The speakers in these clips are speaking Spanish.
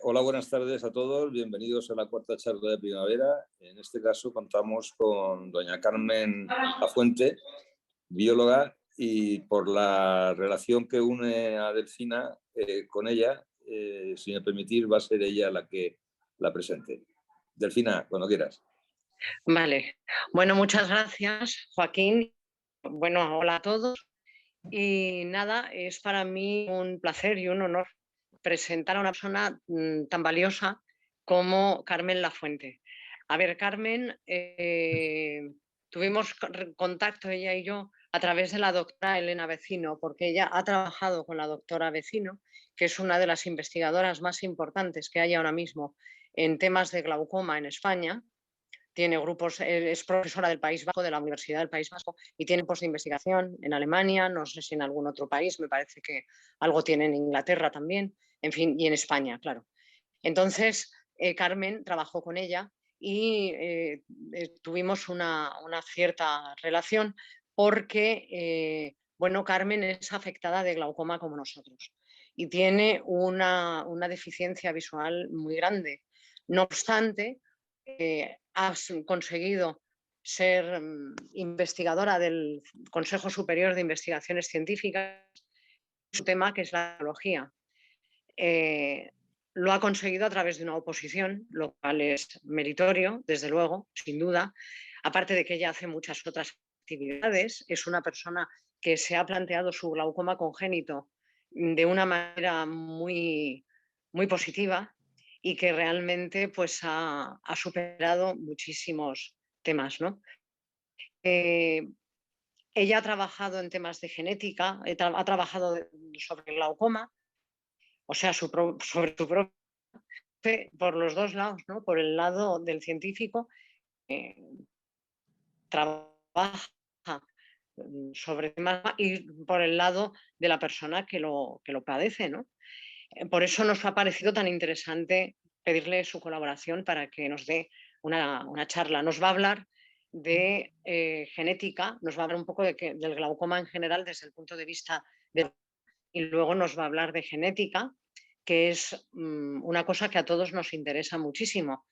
Hola, buenas tardes a todos. Bienvenidos a la cuarta charla de primavera. En este caso contamos con doña Carmen Lafuente, bióloga, y por la relación que une a Delfina con ella, si me permitís, va a ser ella la que la presente. Delfina, cuando quieras. Vale. Bueno, muchas gracias, Joaquín. Bueno, hola a todos. Y nada, es para mí un placer y un honor presentar a una persona tan valiosa como Carmen Lafuente. A ver, Carmen, tuvimos contacto ella y yo a través de la doctora Elena Vecino, porque ella ha trabajado con la doctora Vecino, que es una de las investigadoras más importantes que hay ahora mismo en temas de glaucoma en España. Tiene grupos, es profesora del País Vasco, de la Universidad del País Vasco, y tiene postos de investigación en Alemania, no sé si en algún otro país, me parece que algo tiene en Inglaterra también, en fin, y en España, claro. Entonces, Carmen trabajó con ella y tuvimos una cierta relación porque, bueno, Carmen es afectada de glaucoma como nosotros y tiene una deficiencia visual muy grande. No obstante, has conseguido ser investigadora del Consejo Superior de Investigaciones Científicas, su tema que es la biología. Lo ha conseguido a través de una oposición, lo cual es meritorio, desde luego, sin duda. Aparte de que ella hace muchas otras actividades, es una persona que se ha planteado su glaucoma congénito de una manera muy, muy positiva y que realmente pues, ha superado muchísimos temas, ¿no? Ella ha trabajado en temas de genética, ha trabajado sobre el glaucoma, o sea, sobre su propio, por los dos lados, ¿no? Por el lado del científico, trabaja sobre temas y por el lado de la persona que lo padece, ¿no? Por eso nos ha parecido tan interesante pedirle su colaboración para que nos dé una charla. Nos va a hablar de genética, nos va a hablar un poco del glaucoma en general desde el punto de vista y luego nos va a hablar de genética, que es una cosa que a todos nos interesa muchísimo,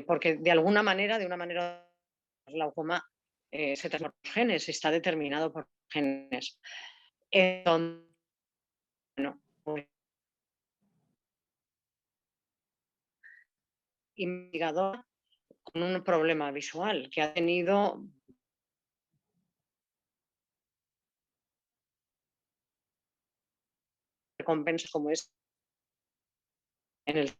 porque de una manera el glaucoma se transforma por genes, está determinado por genes. Entonces, bueno, pues, investigador con un problema visual que ha tenido recompensas como es en el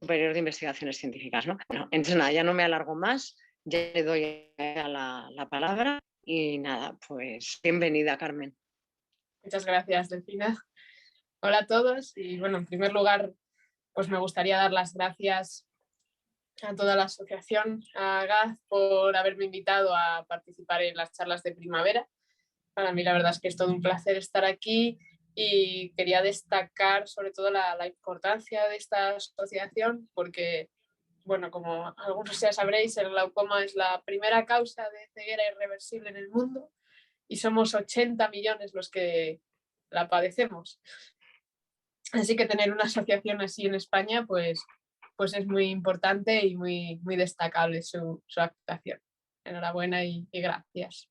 Superior de Investigaciones Científicas, ¿no? Bueno, entonces nada, ya no me alargo más, ya le doy la palabra y nada, pues bienvenida, Carmen. Muchas gracias, Delfina. Hola a todos y bueno, en primer lugar, pues me gustaría dar las gracias a toda la asociación, a GAZ, por haberme invitado a participar en las charlas de primavera. Para mí la verdad es que es todo un placer estar aquí y quería destacar sobre todo la importancia de esta asociación porque, bueno, como algunos ya sabréis, el glaucoma es la primera causa de ceguera irreversible en el mundo y somos 80 millones los que la padecemos. Así que tener una asociación así en España, pues es muy importante y muy destacable su actuación. Enhorabuena y gracias.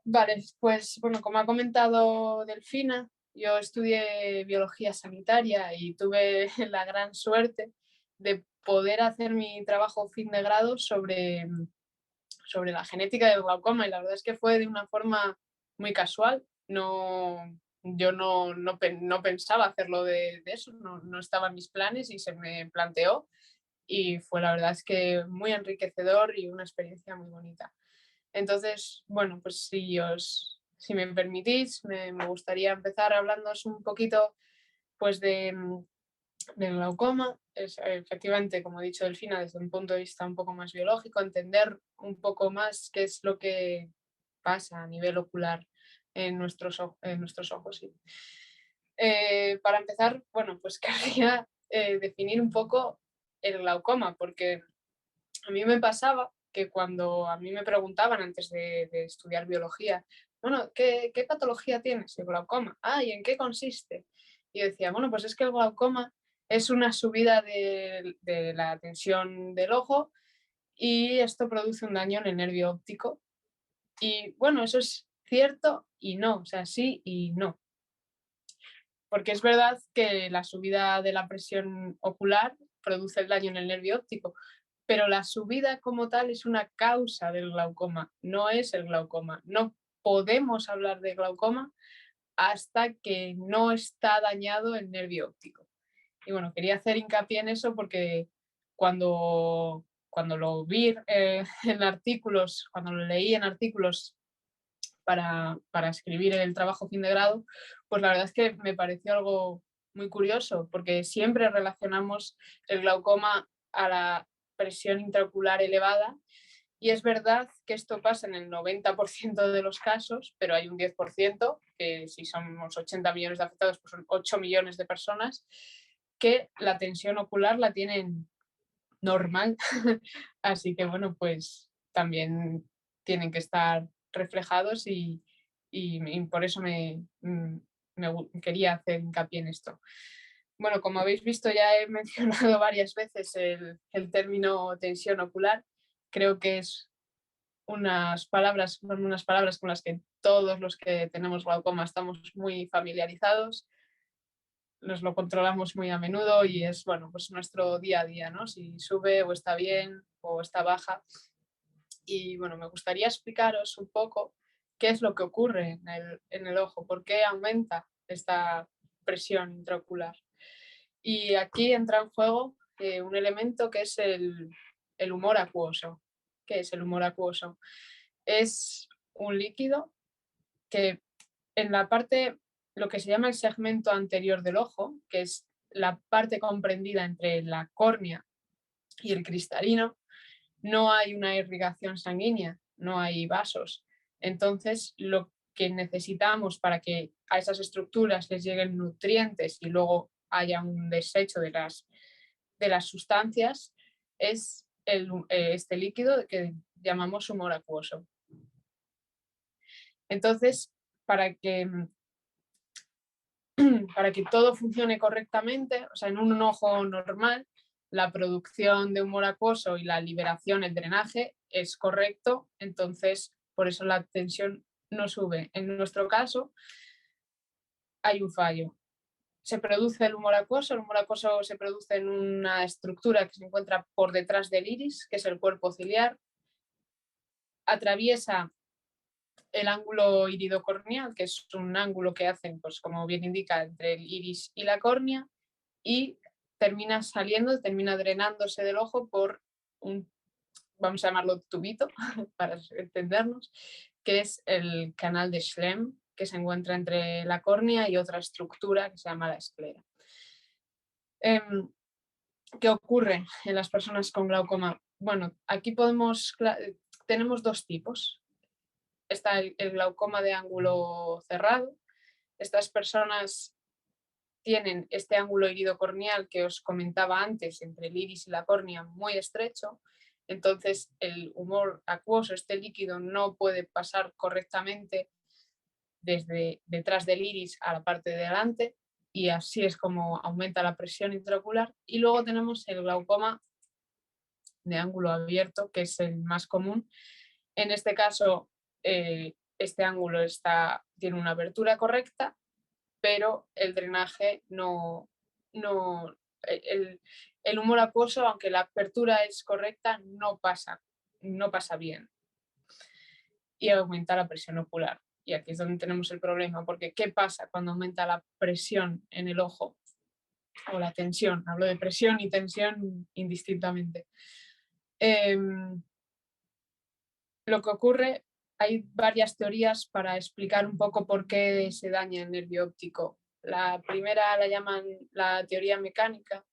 Vale, pues bueno, como ha comentado Delfina, yo estudié biología sanitaria y tuve la gran suerte de poder hacer mi trabajo fin de grado sobre la genética del glaucoma y la verdad es que fue de una forma muy casual. Yo no pensaba hacerlo de eso, no estaba en mis planes y se me planteó y fue la verdad es que muy enriquecedor y una experiencia muy bonita. Entonces, bueno, pues si me permitís, me gustaría empezar hablándoos un poquito pues del glaucoma. Es, efectivamente, como ha dicho Delfina, desde un punto de vista un poco más biológico, entender un poco más qué es lo que pasa a nivel ocular en nuestros ojos. Sí. Para empezar, bueno, pues querría definir un poco el glaucoma, porque a mí me pasaba que cuando a mí me preguntaban antes de estudiar biología, bueno, ¿qué patología tienes el glaucoma? Ah, ¿y en qué consiste? y decía, bueno, pues es que el glaucoma es una subida de la tensión del ojo y esto produce un daño en el nervio óptico. Y bueno, eso es cierto y no, o sea, sí y no. Porque es verdad que la subida de la presión ocular produce el daño en el nervio óptico, pero la subida como tal es una causa del glaucoma, no es el glaucoma. No podemos hablar de glaucoma hasta que no está dañado el nervio óptico. Y bueno, quería hacer hincapié en eso porque cuando lo vi en artículos, cuando lo leí en artículos para escribir el trabajo fin de grado, pues la verdad es que me pareció algo muy curioso, porque siempre relacionamos el glaucoma a la presión intraocular elevada, y es verdad que esto pasa en el 90% de los casos, pero hay un 10%, que si somos 80 millones de afectados, pues son 8 millones de personas, que la tensión ocular la tienen normal. Así que bueno, pues también tienen que estar reflejados y por eso quería hacer hincapié en esto. Bueno, como habéis visto, ya he mencionado varias veces el término tensión ocular. Creo que son unas palabras con las que todos los que tenemos glaucoma estamos muy familiarizados, nos lo controlamos muy a menudo y es, bueno, pues nuestro día a día, ¿no? Si sube o está bien o está baja. Y bueno, me gustaría explicaros un poco qué es lo que ocurre en el ojo, por qué aumenta esta presión intraocular. Y aquí entra en juego un elemento que es el humor acuoso. ¿Qué es el humor acuoso? Es un líquido que en la parte, lo que se llama el segmento anterior del ojo, que es la parte comprendida entre la córnea y el cristalino, no hay una irrigación sanguínea, no hay vasos. Entonces, lo que necesitamos para que a esas estructuras les lleguen nutrientes y luego haya un desecho de las sustancias es este líquido que llamamos humor acuoso. Entonces, para que para que todo funcione correctamente, o sea, en un ojo normal, la producción de humor acuoso y la liberación, el drenaje es correcto, entonces por eso la tensión no sube. En nuestro caso hay un fallo. Se produce el humor acuoso se produce en una estructura que se encuentra por detrás del iris, que es el cuerpo ciliar, atraviesa el ángulo iridocorneal, que es un ángulo que hacen, pues como bien indica, entre el iris y la córnea, y termina saliendo, termina drenándose del ojo por un, vamos a llamarlo tubito, para entendernos, que es el canal de Schlemm, que se encuentra entre la córnea y otra estructura que se llama la esclera. ¿Qué ocurre en las personas con glaucoma? Bueno, aquí tenemos dos tipos. Está el glaucoma de ángulo cerrado. Estas personas tienen este ángulo iridocorneal que os comentaba antes entre el iris y la córnea muy estrecho, entonces el humor acuoso, este líquido, no puede pasar correctamente desde detrás del iris a la parte de delante y así es como aumenta la presión intraocular. Y luego tenemos el glaucoma de ángulo abierto, que es el más común. En este caso, este ángulo tiene una abertura correcta, pero el drenaje el humor acuoso, aunque la apertura es correcta, no pasa bien y aumenta la presión ocular. Y aquí es donde tenemos el problema, porque ¿qué pasa cuando aumenta la presión en el ojo? O la tensión, hablo de presión y tensión indistintamente. Lo que ocurre, hay varias teorías para explicar un poco por qué se daña el nervio óptico. La primera la llaman la teoría mecánica,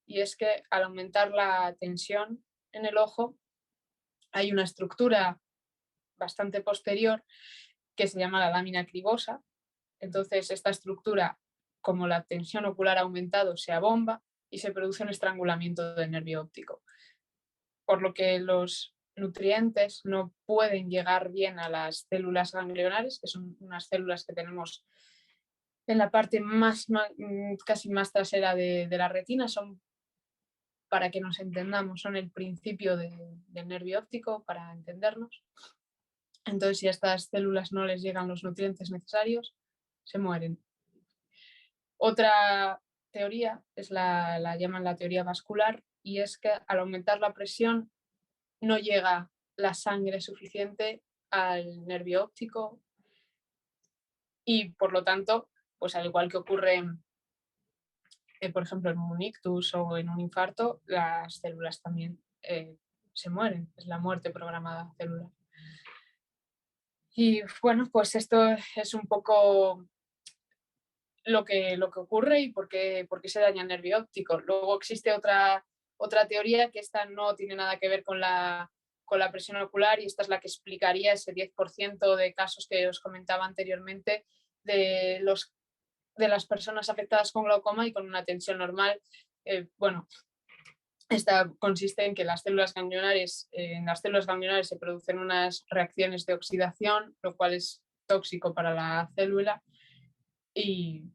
y es que al aumentar la tensión en el ojo hay una estructura bastante posterior que se llama la lámina cribosa. Entonces esta estructura, como la tensión ocular ha aumentado, se abomba y se produce un estrangulamiento del nervio óptico, por lo que los nutrientes no pueden llegar bien a las células ganglionares, que son unas células que tenemos en la parte casi más trasera de la retina, son, para que nos entendamos, son el principio del nervio óptico, para entendernos. Entonces, si a estas células no les llegan los nutrientes necesarios, se mueren. Otra teoría es la llaman la teoría vascular, y es que al aumentar la presión no llega la sangre suficiente al nervio óptico y, por lo tanto, pues al igual que ocurre por ejemplo, en un ictus o en un infarto, las células también se mueren. Es la muerte programada celular. Y bueno, pues esto es un poco lo que ocurre y por qué se daña el nervio óptico. Luego existe otra teoría, que esta no tiene nada que ver con la presión ocular, y esta es la que explicaría ese 10% de casos que os comentaba anteriormente de las personas afectadas con glaucoma y con una tensión normal. Bueno, esta consiste en que en las células ganglionares se producen unas reacciones de oxidación, lo cual es tóxico para la célula, y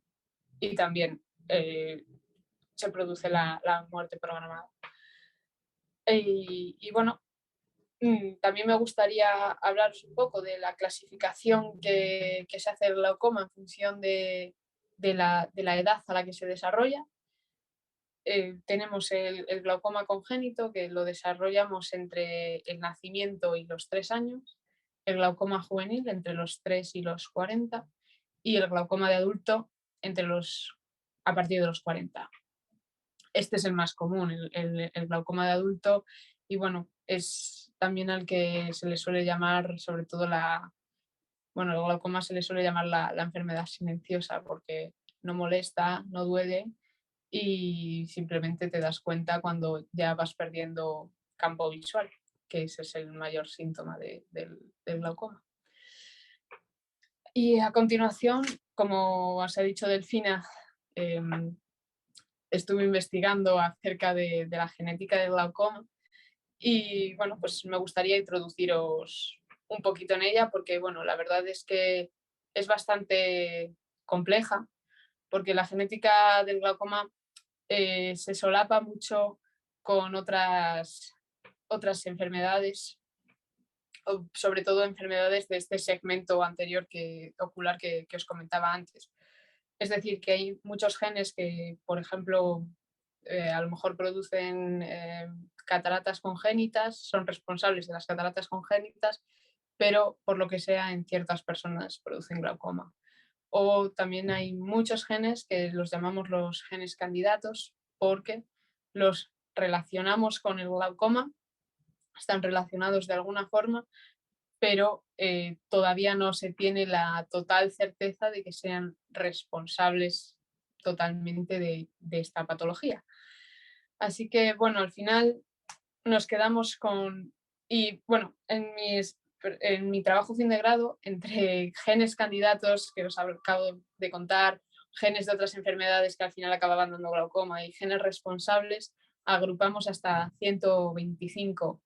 también se produce la muerte programada. Y bueno, también me gustaría hablaros un poco de la clasificación que se hace del glaucoma en función de la edad a la que se desarrolla. Tenemos el glaucoma congénito, que lo desarrollamos entre el nacimiento y los 3 años, el glaucoma juvenil entre los 3 y los 40, y el glaucoma de adulto a partir de los 40. Este es el más común, el glaucoma de adulto, y bueno, es también al que se le suele llamar, sobre todo el glaucoma se le suele llamar la enfermedad silenciosa, porque no molesta, no duele, y simplemente te das cuenta cuando ya vas perdiendo campo visual, que ese es el mayor síntoma del glaucoma. Y a continuación, como os ha dicho Delfina, estuve investigando acerca de la genética del glaucoma, y bueno, pues me gustaría introduciros un poquito en ella, porque bueno, la verdad es que es bastante compleja, porque la genética del glaucoma se solapa mucho con otras enfermedades, sobre todo enfermedades de este segmento anterior ocular que os comentaba antes. Es decir, que hay muchos genes que, por ejemplo, a lo mejor producen cataratas congénitas, son responsables de las cataratas congénitas, pero por lo que sea en ciertas personas producen glaucoma. O también hay muchos genes que los llamamos los genes candidatos, porque los relacionamos con el glaucoma, están relacionados de alguna forma, pero todavía no se tiene la total certeza de que sean responsables totalmente de esta patología. Así que bueno, al final nos quedamos con... Y bueno, en mi trabajo fin de grado, entre genes candidatos que os acabo de contar, genes de otras enfermedades que al final acababan dando glaucoma, y genes responsables, agrupamos hasta 125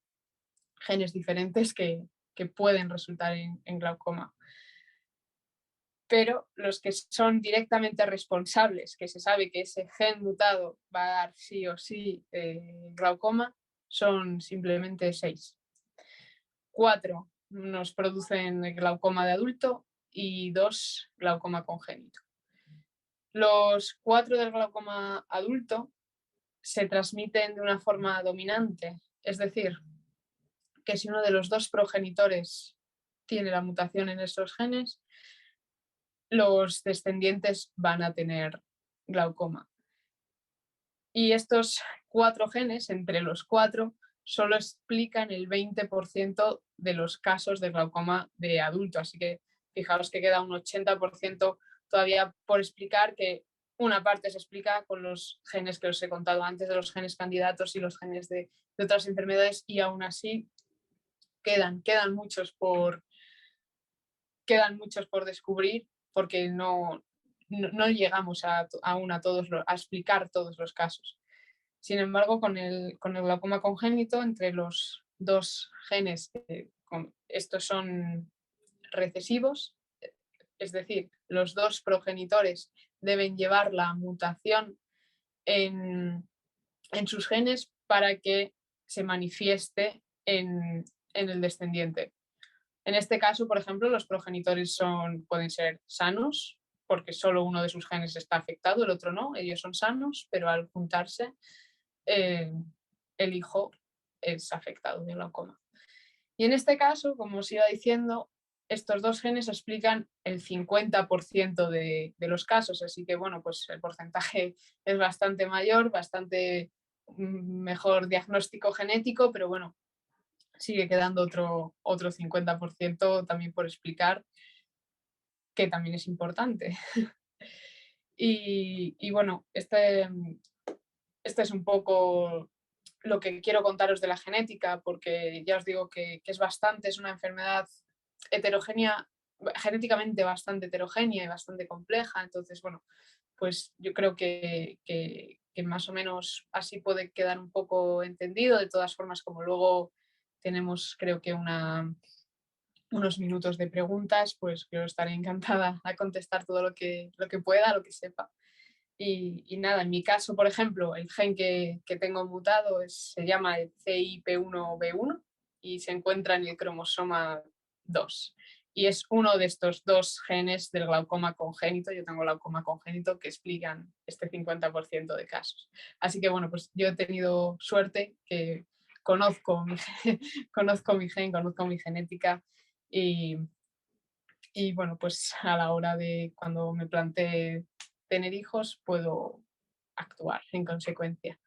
genes diferentes que pueden resultar en glaucoma. Pero los que son directamente responsables, que se sabe que ese gen mutado va a dar sí o sí glaucoma, son simplemente 6. 4 nos producen glaucoma de adulto y 2 glaucoma congénito. Los 4 del glaucoma adulto se transmiten de una forma dominante, es decir, que si uno de los 2 progenitores tiene la mutación en esos genes, los descendientes van a tener glaucoma. Y estos 4 genes, entre los 4, solo explican el 20% de los casos de glaucoma de adulto. Así que fijaos que queda un 80% todavía por explicar, que una parte se explica con los genes que os he contado antes, de los genes candidatos y los genes de otras enfermedades, y aún así quedan muchos por descubrir, porque no llegamos aún a explicar todos los casos. Sin embargo, con el glaucoma congénito, entre los 2 genes, estos son recesivos, es decir, los dos progenitores deben llevar la mutación en sus genes para que se manifieste en el descendiente. En este caso, por ejemplo, los progenitores pueden ser sanos, porque solo uno de sus genes está afectado, el otro no, ellos son sanos, pero al juntarse, el hijo es afectado de glaucoma. Y en este caso, como os iba diciendo, estos dos genes explican el 50% de los casos, así que bueno, pues el porcentaje es bastante mayor, bastante mejor diagnóstico genético, pero bueno, sigue quedando otro 50% también por explicar, que también es importante. Y bueno, este es un poco lo que quiero contaros de la genética, porque ya os digo que es una enfermedad heterogénea, genéticamente bastante heterogénea y bastante compleja. Entonces, bueno, pues yo creo que más o menos así puede quedar un poco entendido. De todas formas, como luego tenemos, creo que unos minutos de preguntas, pues yo estaré encantada a contestar todo lo que pueda, lo que sepa. Y nada, en mi caso, por ejemplo, el gen que tengo mutado se llama el CIP1B1 y se encuentra en el cromosoma 2. Y es uno de estos dos genes del glaucoma congénito, yo tengo glaucoma congénito, que explican este 50% de casos. Así que bueno, pues yo he tenido suerte que conozco mi gen, conozco mi genética y bueno, pues a la hora de cuando me planteé tener hijos, puedo actuar en consecuencia.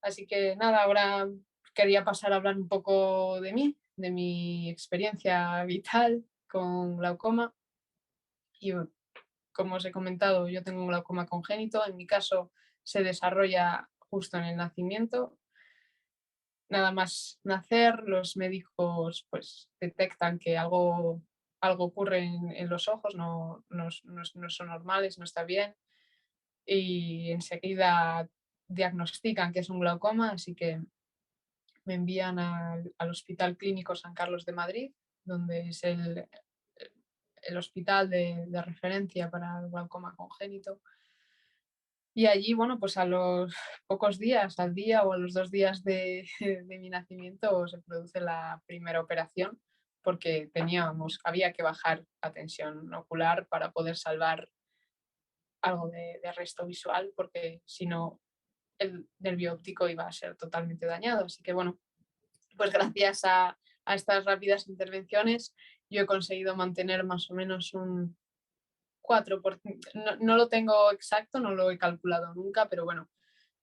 Así que nada, ahora quería pasar a hablar un poco de mí, de mi experiencia vital con glaucoma. Y como os he comentado, yo tengo un glaucoma congénito. En mi caso se desarrolla justo en el nacimiento. Nada más nacer, los médicos pues detectan que algo ocurre en los ojos, no son normales, no está bien, y enseguida diagnostican que es un glaucoma, así que me envían al Hospital Clínico San Carlos de Madrid, donde es el hospital de referencia para el glaucoma congénito. Y allí, bueno, pues a los pocos días, al día o a los 2 días de mi nacimiento, se produce la primera operación porque había que bajar la tensión ocular para poder salvar algo de resto visual, porque si no, el nervio óptico iba a ser totalmente dañado. Así que bueno, pues gracias a estas rápidas intervenciones yo he conseguido mantener más o menos un 4%, no lo tengo exacto, no lo he calculado nunca, pero bueno,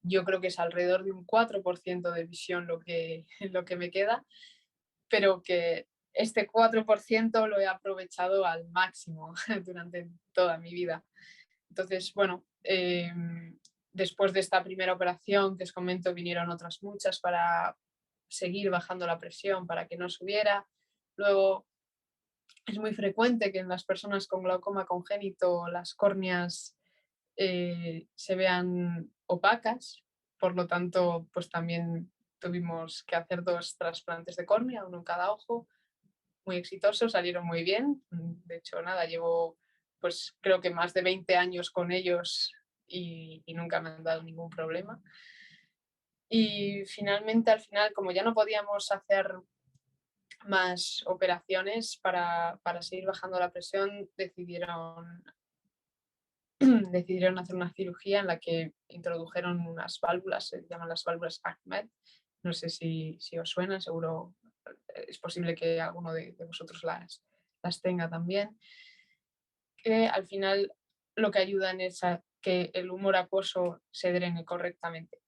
yo creo que es alrededor de un 4% de visión lo que me queda, pero que este 4% lo he aprovechado al máximo durante toda mi vida. Entonces, bueno, después de esta primera operación que os comento, vinieron otras muchas para seguir bajando la presión para que no subiera. Luego, es muy frecuente que en las personas con glaucoma congénito las córneas se vean opacas, por lo tanto, pues también tuvimos que hacer 2 trasplantes de córnea, uno en cada ojo, muy exitosos, salieron muy bien. De hecho, nada, llevo pues creo que más de 20 años con ellos y nunca me han dado ningún problema. Y finalmente, al final, como ya no podíamos hacer más operaciones para seguir bajando la presión, decidieron hacer una cirugía en la que introdujeron unas válvulas, se llaman las válvulas ACMED. No sé si os suenan, seguro es posible que alguno de vosotros las tenga también. Que al final lo que ayudan es a que el humor acuoso se drene correctamente.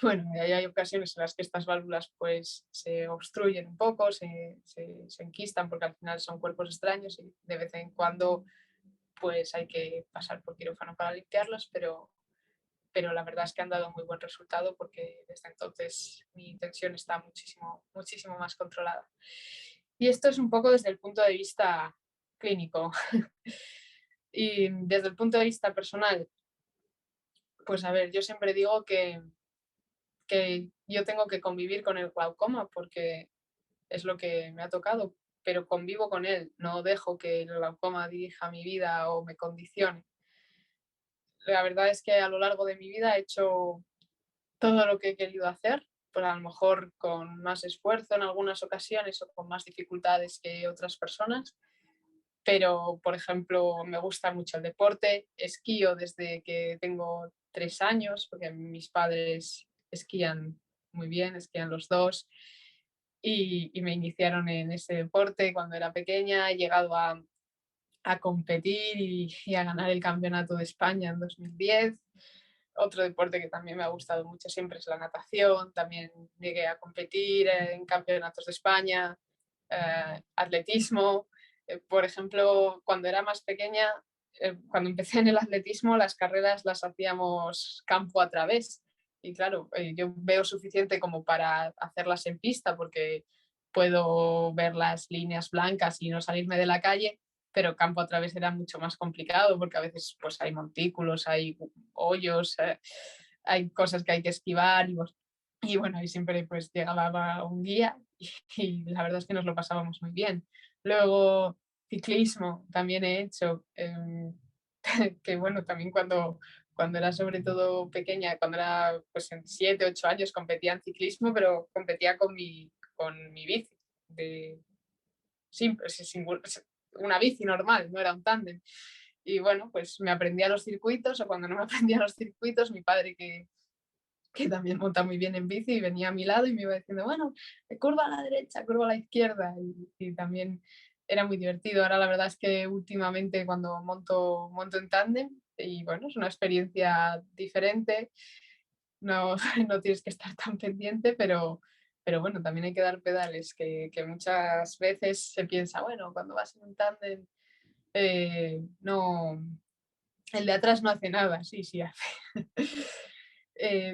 Bueno, hay ocasiones en las que estas válvulas pues se obstruyen un poco, se enquistan porque al final son cuerpos extraños y de vez en cuando pues hay que pasar por quirófano para limpiarlos, pero la verdad es que han dado muy buen resultado porque desde entonces mi tensión está muchísimo, muchísimo más controlada. Y esto es un poco desde el punto de vista clínico. Y desde el punto de vista personal, pues a ver, yo siempre digo que yo tengo que convivir con el glaucoma porque es lo que me ha tocado. pero convivo con él, no dejo que el glaucoma dirija mi vida o me condicione. La verdad es que a lo largo de mi vida he hecho todo lo que he querido hacer, pues a lo mejor con más esfuerzo en algunas ocasiones o con más dificultades que otras personas, pero por ejemplo me gusta mucho el deporte, esquío desde que tengo 3 años, porque mis padres esquían muy bien, esquían los dos, y me iniciaron en ese deporte cuando era pequeña. He llegado a competir y a ganar el campeonato de España en 2010. Otro deporte que también me ha gustado mucho siempre es la natación. También llegué a competir en campeonatos de España, atletismo. Por ejemplo, cuando era más pequeña, cuando empecé en el atletismo, las carreras las hacíamos campo a través. Y claro, yo veo suficiente como para hacerlas en pista porque puedo ver las líneas blancas y no salirme de la calle, pero campo a través era mucho más complicado porque a veces pues hay montículos, hay hoyos, hay cosas que hay que esquivar y bueno, y siempre pues llegaba un guía y la verdad es que nos lo pasábamos muy bien. Luego ciclismo también he hecho, que bueno, también cuando era sobre todo pequeña, cuando era pues en 7, 8 años competía en ciclismo, pero competía con mi bici, de, una bici normal, no era un tándem. Y bueno, pues me aprendía los circuitos o cuando no me aprendía los circuitos, mi padre que también monta muy bien en bici, venía a mi lado y me iba diciendo, bueno, curva a la derecha, curva a la izquierda. Y también era muy divertido. Ahora la verdad es que últimamente cuando monto en tándem, y bueno, es una experiencia diferente, no, no tienes que estar tan pendiente, pero bueno, también hay que dar pedales, que muchas veces se piensa, bueno, cuando vas en un tándem, no, el de atrás no hace nada, sí, sí hace.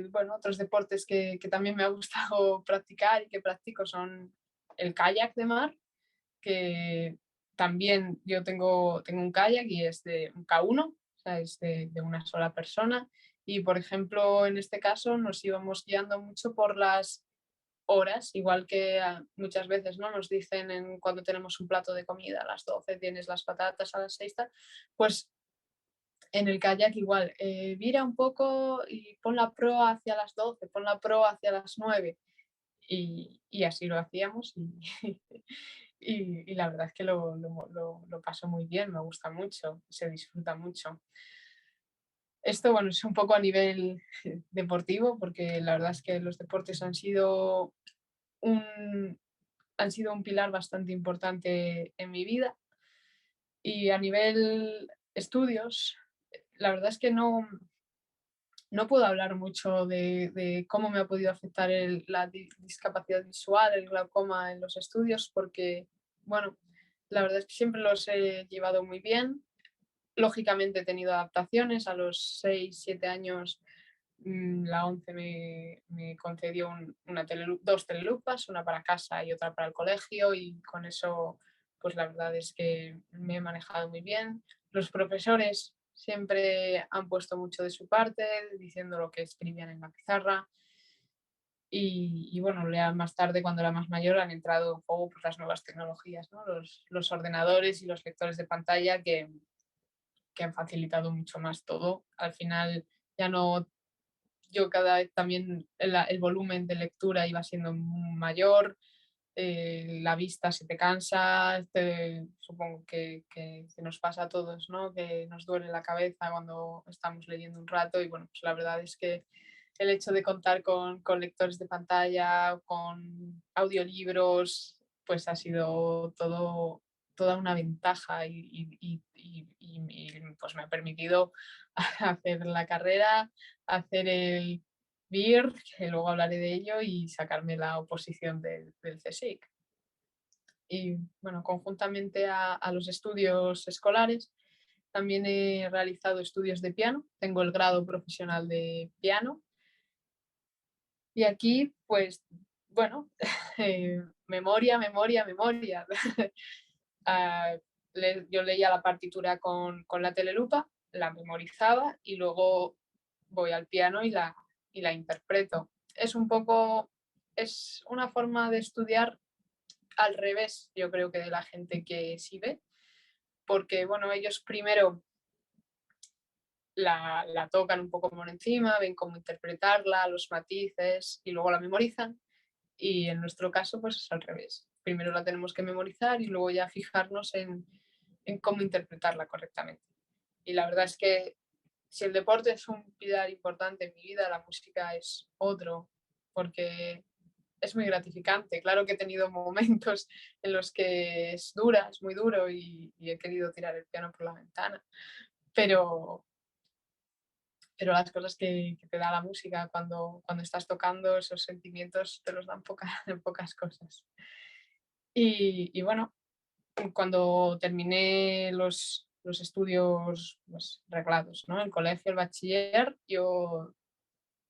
Bueno, otros deportes que también me ha gustado practicar y que practico son el kayak de mar, que también yo tengo un kayak y es de un K1, o sea, es de una sola persona. Y por ejemplo, en este caso nos íbamos guiando mucho por las horas, igual que muchas veces ¿no? Nos dicen cuando tenemos un plato de comida a las 12 tienes las patatas a las 6, pues en el kayak igual, vira un poco y pon la proa hacia las 12, pon la proa hacia las 9 y así lo hacíamos y la verdad es que lo paso muy bien, me gusta mucho, se disfruta mucho. Esto, bueno, es un poco a nivel deportivo porque la verdad es que los deportes un, han sido un pilar bastante importante en mi vida y a nivel estudios, la verdad es que no puedo hablar mucho de cómo me ha podido afectar la discapacidad visual, el glaucoma en los estudios, porque, bueno, la verdad es que siempre los he llevado muy bien. Lógicamente he tenido adaptaciones. A los 6, 7 años la ONCE me concedió dos telelupas, una para casa y otra para el colegio, y con eso, pues la verdad es que me he manejado muy bien. Los profesores siempre han puesto mucho de su parte, diciendo lo que escribían en la pizarra. Y bueno, ya más tarde, cuando era más mayor, han entrado en juego pues, las nuevas tecnologías, ¿no? Los ordenadores y los lectores de pantalla que han facilitado mucho más todo. Al final ya no, yo cada vez también el volumen de lectura iba siendo mayor, la vista se te cansa, supongo que nos pasa a todos, ¿no? Que nos duele la cabeza cuando estamos leyendo un rato y bueno, pues la verdad es que el hecho de contar con lectores de pantalla, con audiolibros, pues ha sido toda una ventaja y pues me ha permitido hacer la carrera, hacer el BIR, que luego hablaré de ello, y sacarme la oposición del CSIC. Y bueno, conjuntamente a los estudios escolares, también he realizado estudios de piano, tengo el grado profesional de piano. Y aquí, pues, bueno, memoria, memoria, memoria. Ah, yo leía la partitura con la telelupa, la memorizaba y luego voy al piano y la interpreto. Es una forma de estudiar al revés, yo creo que de la gente que sí ve, porque bueno, ellos primero la tocan un poco por encima, ven cómo interpretarla, los matices y luego la memorizan. Y en nuestro caso, pues es al revés. Primero la tenemos que memorizar y luego ya fijarnos en cómo interpretarla correctamente. Y la verdad es que si el deporte es un pilar importante en mi vida, la música es otro, porque es muy gratificante. Claro que he tenido momentos en los que es dura, es muy duro y he querido tirar el piano por la ventana, pero, pero las cosas que te da la música cuando estás tocando, esos sentimientos te los dan pocas cosas. Y bueno, cuando terminé los estudios pues, reglados, ¿no? El colegio, el bachiller, yo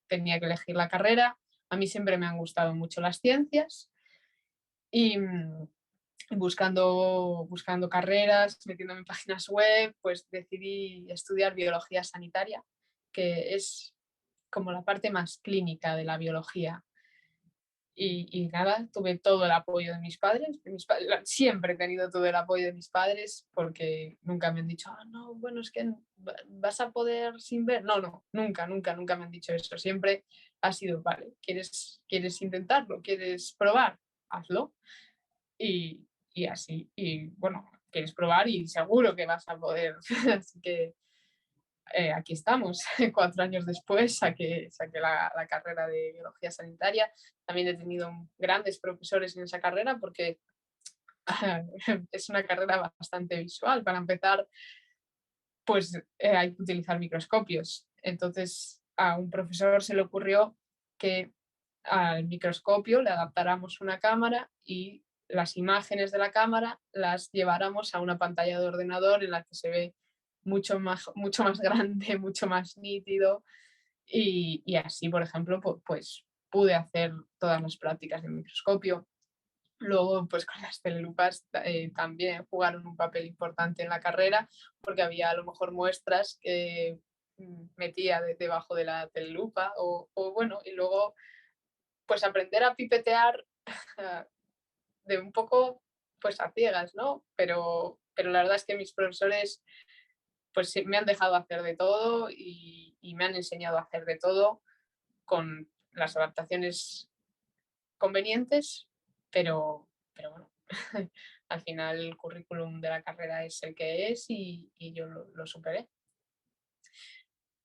tenía que elegir la carrera. A mí siempre me han gustado mucho las ciencias y buscando carreras, metiéndome en páginas web, pues decidí estudiar biología sanitaria, que es como la parte más clínica de la biología. Y nada, tuve todo el apoyo de mis padres. Siempre he tenido todo el apoyo de mis padres porque nunca me han dicho, no, bueno, es que vas a poder sin ver. No, nunca me han dicho eso. Siempre ha sido, vale, ¿quieres intentarlo? ¿Quieres probar? Hazlo. Y así, y bueno, quieres probar y seguro que vas a poder. Así que aquí estamos, 4 años después, saqué la carrera de biología sanitaria. También he tenido grandes profesores en esa carrera porque es una carrera bastante visual. Para empezar, pues hay que utilizar microscopios. Entonces, a un profesor se le ocurrió que al microscopio le adaptáramos una cámara y las imágenes de la cámara las lleváramos a una pantalla de ordenador en la que se ve mucho más grande, mucho más nítido y así, por ejemplo, pues pude hacer todas las prácticas de microscopio. Luego, pues con las telelupas también jugaron un papel importante en la carrera porque había a lo mejor muestras que metía debajo de la telelupa o bueno, y luego pues aprender a pipetear de un poco pues a ciegas, ¿no? Pero la verdad es que mis profesores pues sí, me han dejado hacer de todo y me han enseñado a hacer de todo con las adaptaciones convenientes, pero bueno, al final el currículum de la carrera es el que es y yo lo superé.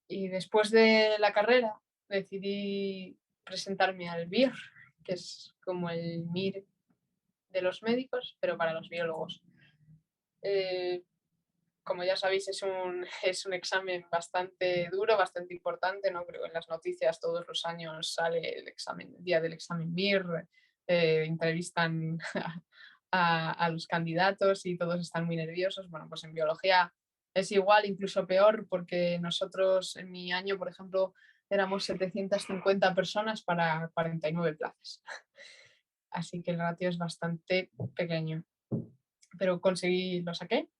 Y después de la carrera decidí presentarme al BIR, que es como el MIR de los médicos, pero para los biólogos. Como ya sabéis, es un examen bastante duro, bastante importante, ¿no? Creo que en las noticias todos los años sale el día del examen MIR, entrevistan a los candidatos y todos están muy nerviosos. Bueno, pues en biología es igual, incluso peor, porque nosotros en mi año, por ejemplo, éramos 750 personas para 49 plazas. Así que el ratio es bastante pequeño. Pero lo saqué,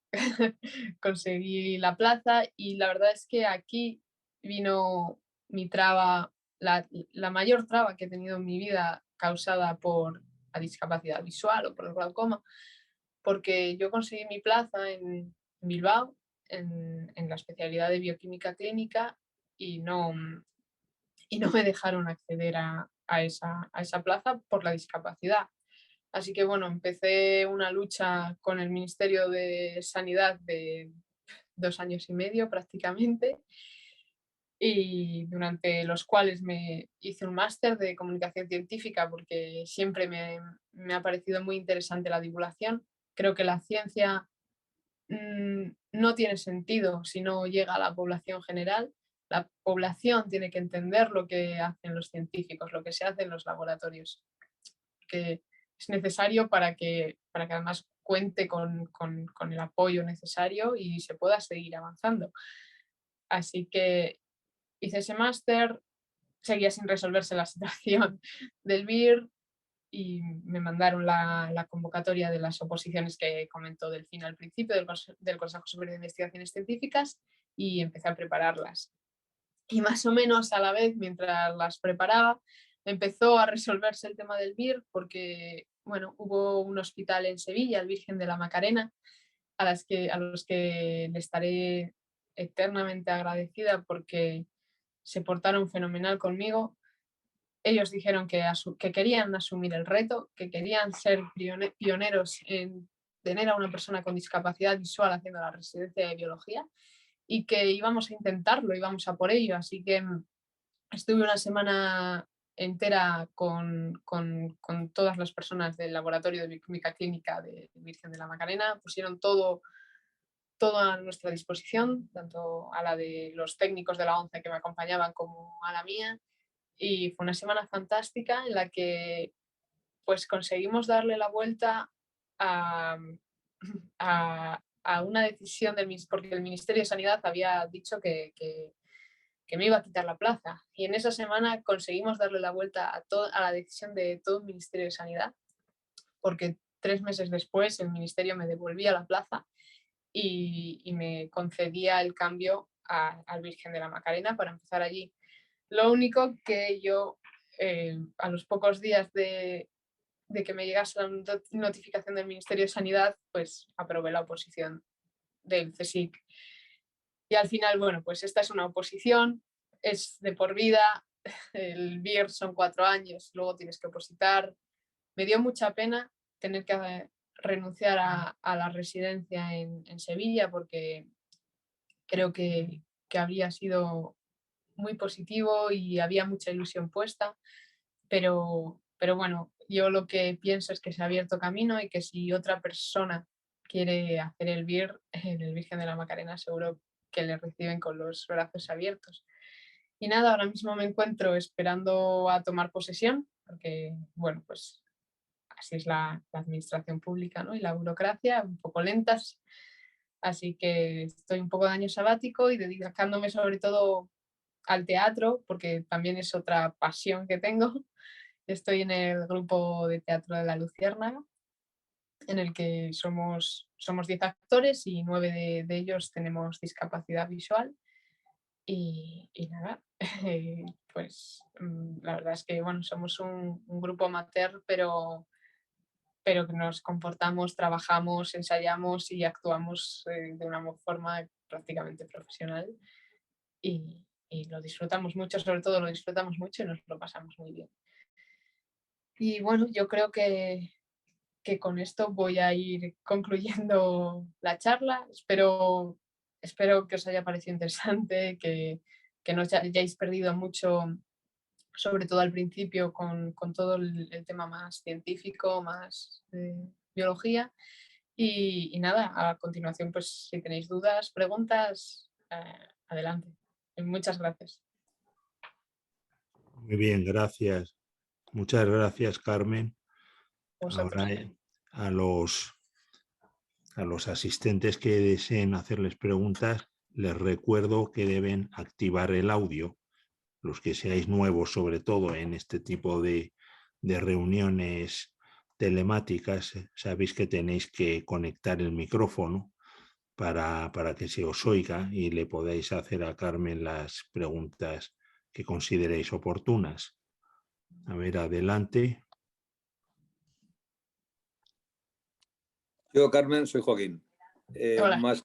conseguí la plaza y la verdad es que aquí vino mi traba, la mayor traba que he tenido en mi vida causada por la discapacidad visual o por el glaucoma, porque yo conseguí mi plaza en Bilbao, en la especialidad de bioquímica clínica y no me dejaron acceder a esa plaza por la discapacidad. Así que bueno, empecé una lucha con el Ministerio de Sanidad de 2 años y medio prácticamente, y durante los cuales me hice un máster de comunicación científica porque siempre me ha parecido muy interesante la divulgación. Creo que la ciencia no tiene sentido si no llega a la población general. La población tiene que entender lo que hacen los científicos, lo que se hace en los laboratorios, que es necesario para que además cuente con el apoyo necesario y se pueda seguir avanzando. Así que hice ese máster, seguía sin resolverse la situación del BIR y me mandaron la convocatoria de las oposiciones que comentó Delfina al principio del Consejo Superior de Investigaciones Científicas y empecé a prepararlas. Y más o menos a la vez, mientras las preparaba, empezó a resolverse el tema del BIR porque bueno, hubo un hospital en Sevilla, el Virgen de la Macarena, a los que le estaré eternamente agradecida porque se portaron fenomenal conmigo. Ellos dijeron que querían asumir el reto, que querían ser pioneros en tener a una persona con discapacidad visual haciendo la residencia de biología y que íbamos a intentarlo, íbamos a por ello. Así que estuve una semana entera con todas las personas del laboratorio de bioquímica clínica de Virgen de la Macarena. Pusieron todo a nuestra disposición, tanto a la de los técnicos de la ONCE que me acompañaban como a la mía. Y fue una semana fantástica en la que pues conseguimos darle la vuelta a, a una decisión del porque el Ministerio de Sanidad había dicho que me iba a quitar la plaza. Y en esa semana conseguimos darle la vuelta a la decisión de todo el Ministerio de Sanidad, porque 3 meses después el Ministerio me devolvía la plaza y me concedía el cambio al Virgen de la Macarena para empezar allí. Lo único que yo, a los pocos días de que me llegase la notificación del Ministerio de Sanidad, pues aprobé la oposición del CSIC. Y al final, bueno, pues esta es una oposición, es de por vida, el BIR son 4 años, luego tienes que opositar. Me dio mucha pena tener que renunciar a la residencia en Sevilla porque creo que habría sido muy positivo y había mucha ilusión puesta, pero bueno, yo lo que pienso es que se ha abierto camino y que si otra persona quiere hacer el BIR, en el Virgen de la Macarena, seguro que le reciben con los brazos abiertos. Y nada, ahora mismo me encuentro esperando a tomar posesión, porque, bueno, pues así es la administración pública, ¿no? Y la burocracia, un poco lentas. Así que estoy un poco de año sabático y dedicándome sobre todo al teatro, porque también es otra pasión que tengo. Estoy en el grupo de teatro de La Luciérnaga, en el que somos 10 actores y 9 de ellos tenemos discapacidad visual. Y nada, pues la verdad es que bueno, somos un grupo amateur, pero que nos comportamos, trabajamos, ensayamos y actuamos de una forma prácticamente profesional y lo disfrutamos mucho, sobre todo lo disfrutamos mucho y nos lo pasamos muy bien. Y bueno, yo creo que con esto voy a ir concluyendo la charla. Espero que os haya parecido interesante, que no os hayáis perdido mucho, sobre todo al principio, con todo el tema más científico, más de biología. Y nada, a continuación, pues si tenéis dudas, preguntas, adelante. Muchas gracias. Muy bien, gracias. Muchas gracias, Carmen. Vosotros. Ahora a los asistentes que deseen hacerles preguntas, les recuerdo que deben activar el audio. Los que seáis nuevos, sobre todo en este tipo de reuniones telemáticas, sabéis que tenéis que conectar el micrófono para que se os oiga y le podáis hacer a Carmen las preguntas que consideréis oportunas. A ver, adelante. Yo, Carmen, soy Joaquín. Hola. Más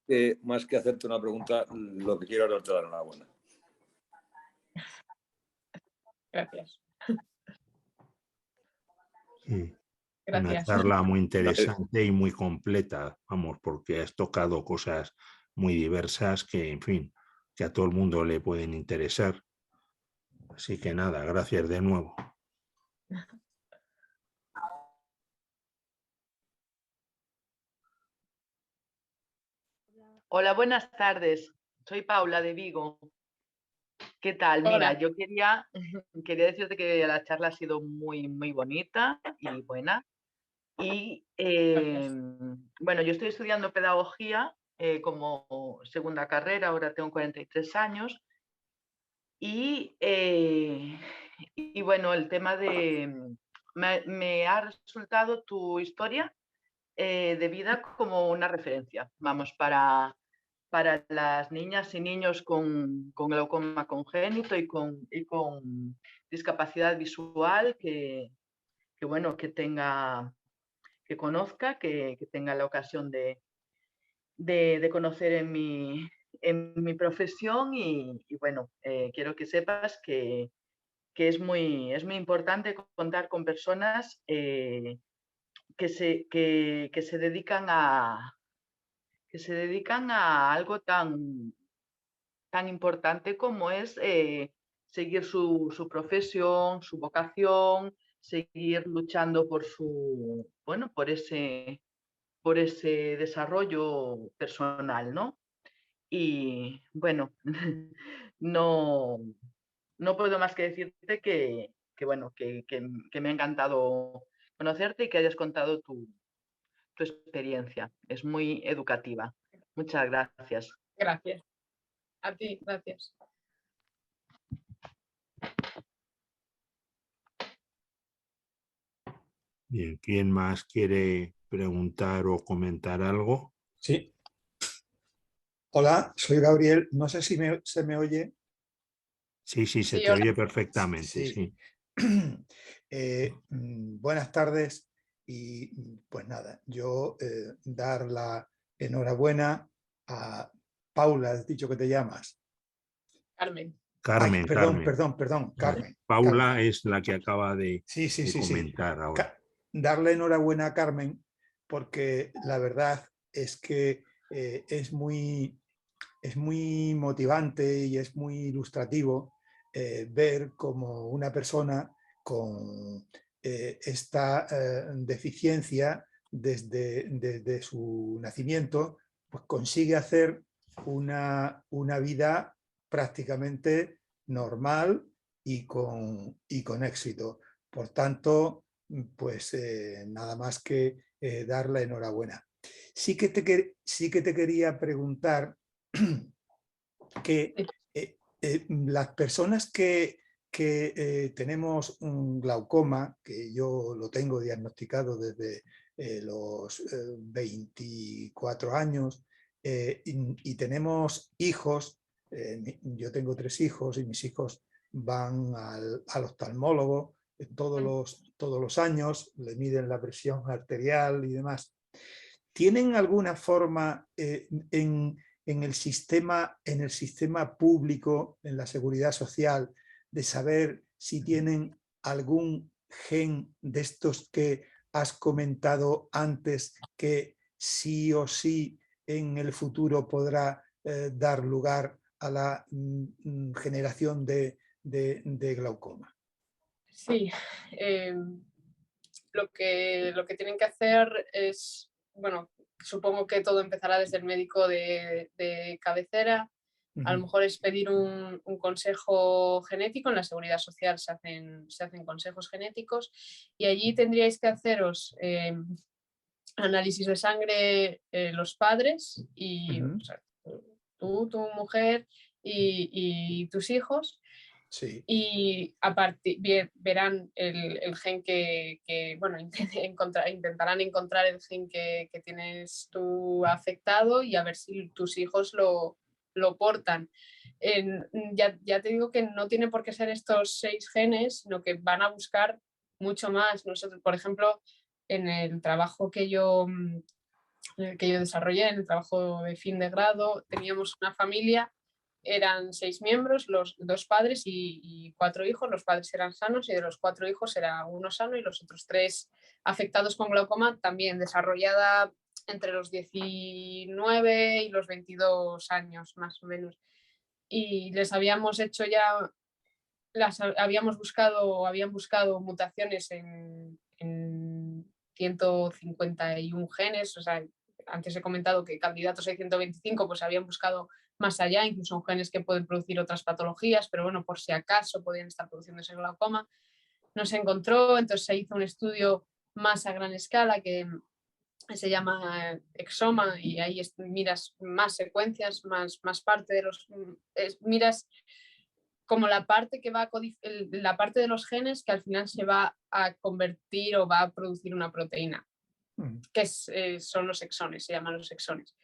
que hacerte una pregunta, lo que quiero es darte la enhorabuena. Gracias. Sí. Gracias. Una charla muy interesante y muy completa, vamos, porque has tocado cosas muy diversas que, en fin, que a todo el mundo le pueden interesar. Así que nada, gracias de nuevo. Hola, buenas tardes. Soy Paula de Vigo. ¿Qué tal? Hola. Mira, yo quería decirte que la charla ha sido muy, muy bonita y buena. Y bueno, yo estoy estudiando pedagogía como segunda carrera, ahora tengo 43 años. Y bueno, el tema de... Me ha resultado tu historia de vida como una referencia, vamos, para las niñas y niños con glaucoma congénito y con discapacidad visual que bueno, que tenga conozca, que tenga la ocasión de conocer en mi profesión y bueno, quiero que sepas que es muy importante contar con personas que se dedican a algo tan importante como es seguir su profesión, su vocación, seguir luchando por ese desarrollo personal, ¿no? Y bueno, no puedo más que decirte que me ha encantado conocerte y que hayas contado tu experiencia. Es muy educativa. Muchas gracias. Gracias. A ti, gracias. Bien, ¿quién más quiere preguntar o comentar algo? Sí. Hola, soy Gabriel. No sé si se me oye. Sí, se Sí, te hola. oye perfectamente, Sí. sí. Buenas tardes y pues nada, yo dar la enhorabuena a Paula, has dicho que te llamas. Carmen. Carmen, Perdón, Carmen. Carmen. Paula Carmen. es la que acaba de Sí. comentar ahora. Darle enhorabuena a Carmen porque la verdad es que es muy motivante y es muy ilustrativo ver cómo una persona con esta deficiencia desde su nacimiento pues consigue hacer una vida prácticamente normal y con éxito. Por tanto, pues nada más que dar la enhorabuena. Sí que te quería preguntar que las personas que tenemos un glaucoma, que yo lo tengo diagnosticado desde los 24 años, y tenemos hijos, yo tengo 3 hijos y mis hijos van al oftalmólogo todos los años, le miden la presión arterial y demás. ¿Tienen alguna forma en el sistema público, en la seguridad social, de saber si tienen algún gen de estos que has comentado antes que sí o sí en el futuro podrá dar lugar a la generación de glaucoma? Sí. Lo que tienen que hacer es, bueno, supongo que todo empezará desde el médico de cabecera. A lo mejor es pedir un consejo genético. En la seguridad social se hacen consejos genéticos y allí tendríais que haceros análisis de sangre los padres y o sea, tú, tu mujer y tus hijos. Sí. Y verán el gen que bueno, intentarán encontrar el gen que tienes tú afectado y a ver si tus hijos lo portan. Ya te digo que no tiene por qué ser estos 6 genes, sino que van a buscar mucho más. Nosotros, por ejemplo, en el trabajo que yo desarrollé, en el trabajo de fin de grado, teníamos una familia. Eran 6 miembros, los 2 padres y 4 hijos. Los padres eran sanos y de los 4 hijos era uno sano y los otros 3 afectados con glaucoma, también desarrollada entre los 19 y los 22 años más o menos. Y les habíamos hecho ya, habían buscado mutaciones en 151 genes, o sea, antes he comentado que candidatos hay 125, pues habían buscado más allá, incluso son genes que pueden producir otras patologías, pero bueno, por si acaso podían estar produciendo ese glaucoma. No se encontró, entonces se hizo un estudio más a gran escala que se llama Exoma y ahí miras más secuencias, más parte de los... miras como la parte que va a la parte de los genes que al final se va a convertir o va a producir una proteína, que son los exones, se llaman los exones.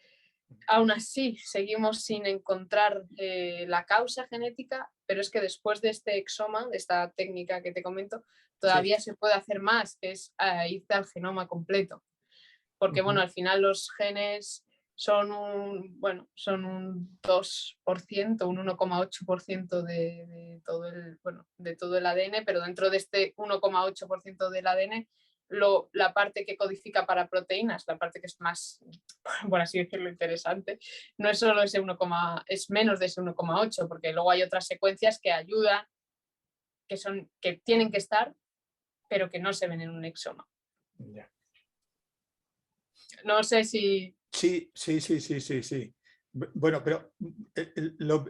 Aún así, seguimos sin encontrar la causa genética, pero es que después de este exoma, de esta técnica que te comento, todavía se puede hacer más, que es irte al genoma completo. porque bueno, al final los genes son un 2%, un 1,8% de todo el ADN, pero dentro de este 1,8% del ADN, la parte que codifica para proteínas, la parte que es más, por así decirlo, interesante, no es solo ese 1, es menos de ese 1,8, porque luego hay otras secuencias que ayudan, que tienen que estar, pero que no se ven en un exoma. Ya. No sé si... Sí. Bueno, pero lo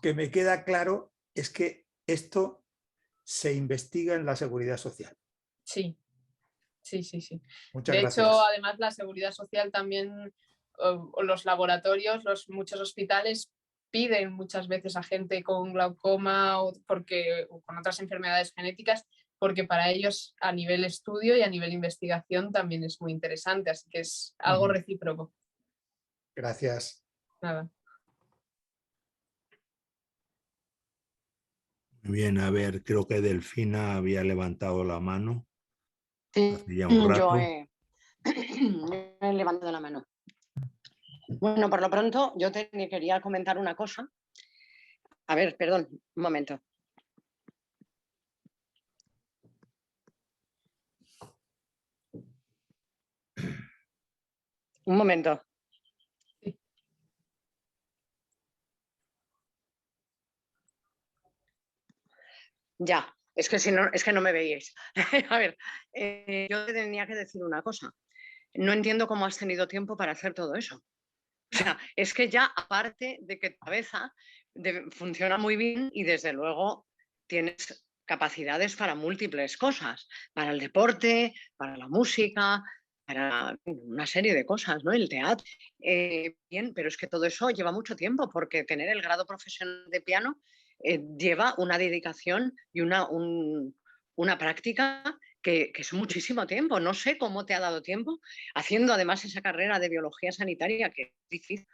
que me queda claro es que esto se investiga en la Seguridad Social. Sí. Muchas De gracias. hecho, además, la Seguridad Social también, o los laboratorios, muchos hospitales piden muchas veces a gente con glaucoma o con otras enfermedades genéticas, porque para ellos a nivel estudio y a nivel investigación también es muy interesante, así que es algo recíproco. Gracias. Nada. Muy bien, a ver, creo que Delfina había levantado la mano. Sí, Hace ya un rato. yo he levantado la mano. Bueno, por lo pronto yo te quería comentar una cosa. A ver, perdón, un momento. Un momento. Ya, es que si no, es que no me veíais. A ver, yo te tenía que decir una cosa. No entiendo cómo has tenido tiempo para hacer todo eso. O sea, es que ya aparte de que tu cabeza funciona muy bien y desde luego tienes capacidades para múltiples cosas, para el deporte, para la música, para una serie de cosas, ¿no? El teatro. Bien, pero es que todo eso lleva mucho tiempo porque tener el grado profesional de piano lleva una dedicación y una práctica que es muchísimo tiempo. No sé cómo te ha dado tiempo, haciendo además esa carrera de biología sanitaria, que es difícil.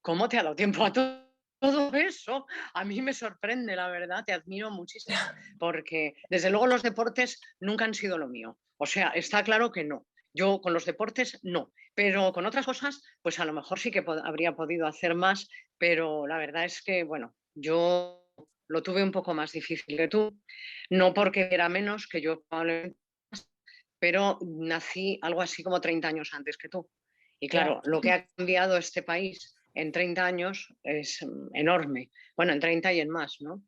¿Cómo te ha dado tiempo a todo eso? A mí me sorprende, la verdad, te admiro muchísimo, porque desde luego los deportes nunca han sido lo mío. O sea, está claro que no. Yo con los deportes no, pero con otras cosas, pues a lo mejor sí que habría podido hacer más, pero la verdad es que, bueno, yo lo tuve un poco más difícil que tú, no porque era menos que yo probablemente, pero nací algo así como 30 años antes que tú. Y claro, lo que ha cambiado este país en 30 años es enorme. Bueno, en 30 y en más, ¿no?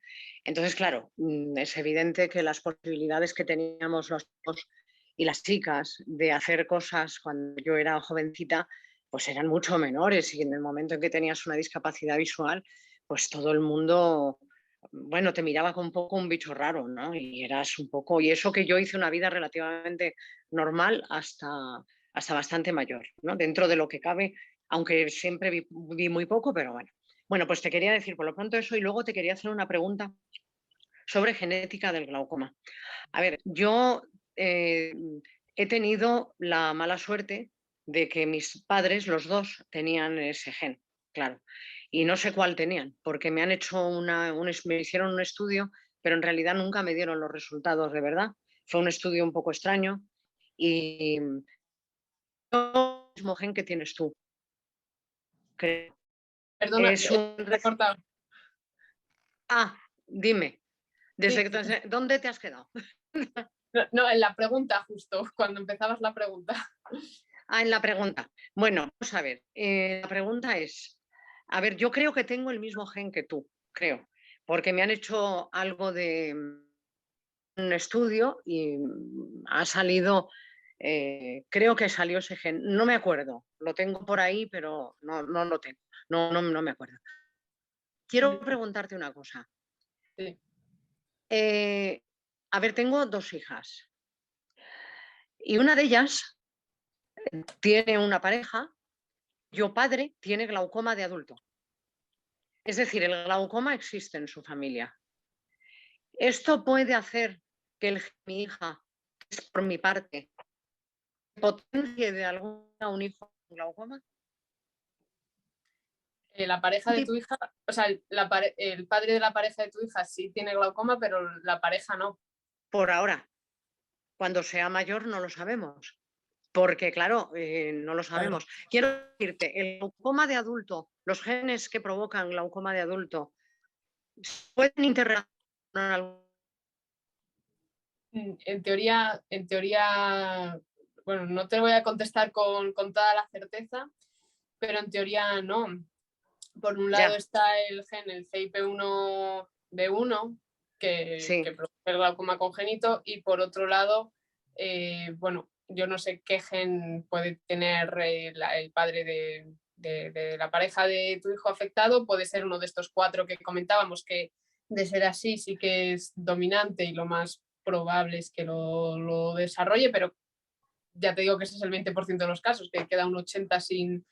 Entonces, claro, es evidente que las posibilidades que teníamos los chicos y las chicas de hacer cosas cuando yo era jovencita, pues eran mucho menores. Y en el momento en que tenías una discapacidad visual, pues todo el mundo, bueno, te miraba con un poco un bicho raro, ¿no? Y eras un poco... Y eso que yo hice una vida relativamente normal hasta bastante mayor, ¿no? Dentro de lo que cabe, aunque siempre vi muy poco, pero bueno. Bueno, pues te quería decir por lo pronto eso y luego te quería hacer una pregunta sobre genética del glaucoma. A ver, yo he tenido la mala suerte de que mis padres, los dos, tenían ese gen, claro. Y no sé cuál tenían, porque me han hecho me hicieron un estudio, pero en realidad nunca me dieron los resultados de verdad. Fue un estudio un poco extraño y el mismo gen que tienes tú. Perdona, Es te he cortado. Dime, Sí. ¿dónde te has quedado? No, en la pregunta justo, cuando empezabas la pregunta. En la pregunta. Bueno, vamos a ver. La pregunta es, a ver, yo creo que tengo el mismo gen que tú, creo, porque me han hecho algo de un estudio y ha salido, creo que salió ese gen, no me acuerdo, lo tengo por ahí, pero no lo tengo, no me acuerdo. Quiero preguntarte una cosa. Sí. A ver, tengo dos hijas y una de ellas tiene una pareja, cuyo padre tiene glaucoma de adulto. Es decir, el glaucoma existe en su familia. ¿Esto puede hacer que mi hija, que es por mi parte, potencie de alguna un hijo con glaucoma? La pareja de tu hija, o sea, el padre de la pareja de tu hija sí tiene glaucoma, pero la pareja no. Por ahora. Cuando sea mayor no lo sabemos. porque claro, no lo sabemos. Quiero decirte, el glaucoma de adulto, los genes que provocan glaucoma de adulto, ¿pueden interrelacionar? En teoría, bueno, no te voy a contestar con toda la certeza, pero en teoría no. Por un lado está el gen, el CIP1B1, que produce el glaucoma congénito, y por otro lado, bueno, yo no sé qué gen puede tener el padre de la pareja de tu hijo afectado, puede ser uno de estos 4 que comentábamos, que de ser así sí que es dominante y lo más probable es que lo desarrolle, pero ya te digo que ese es el 20% de los casos, que queda un 80% sin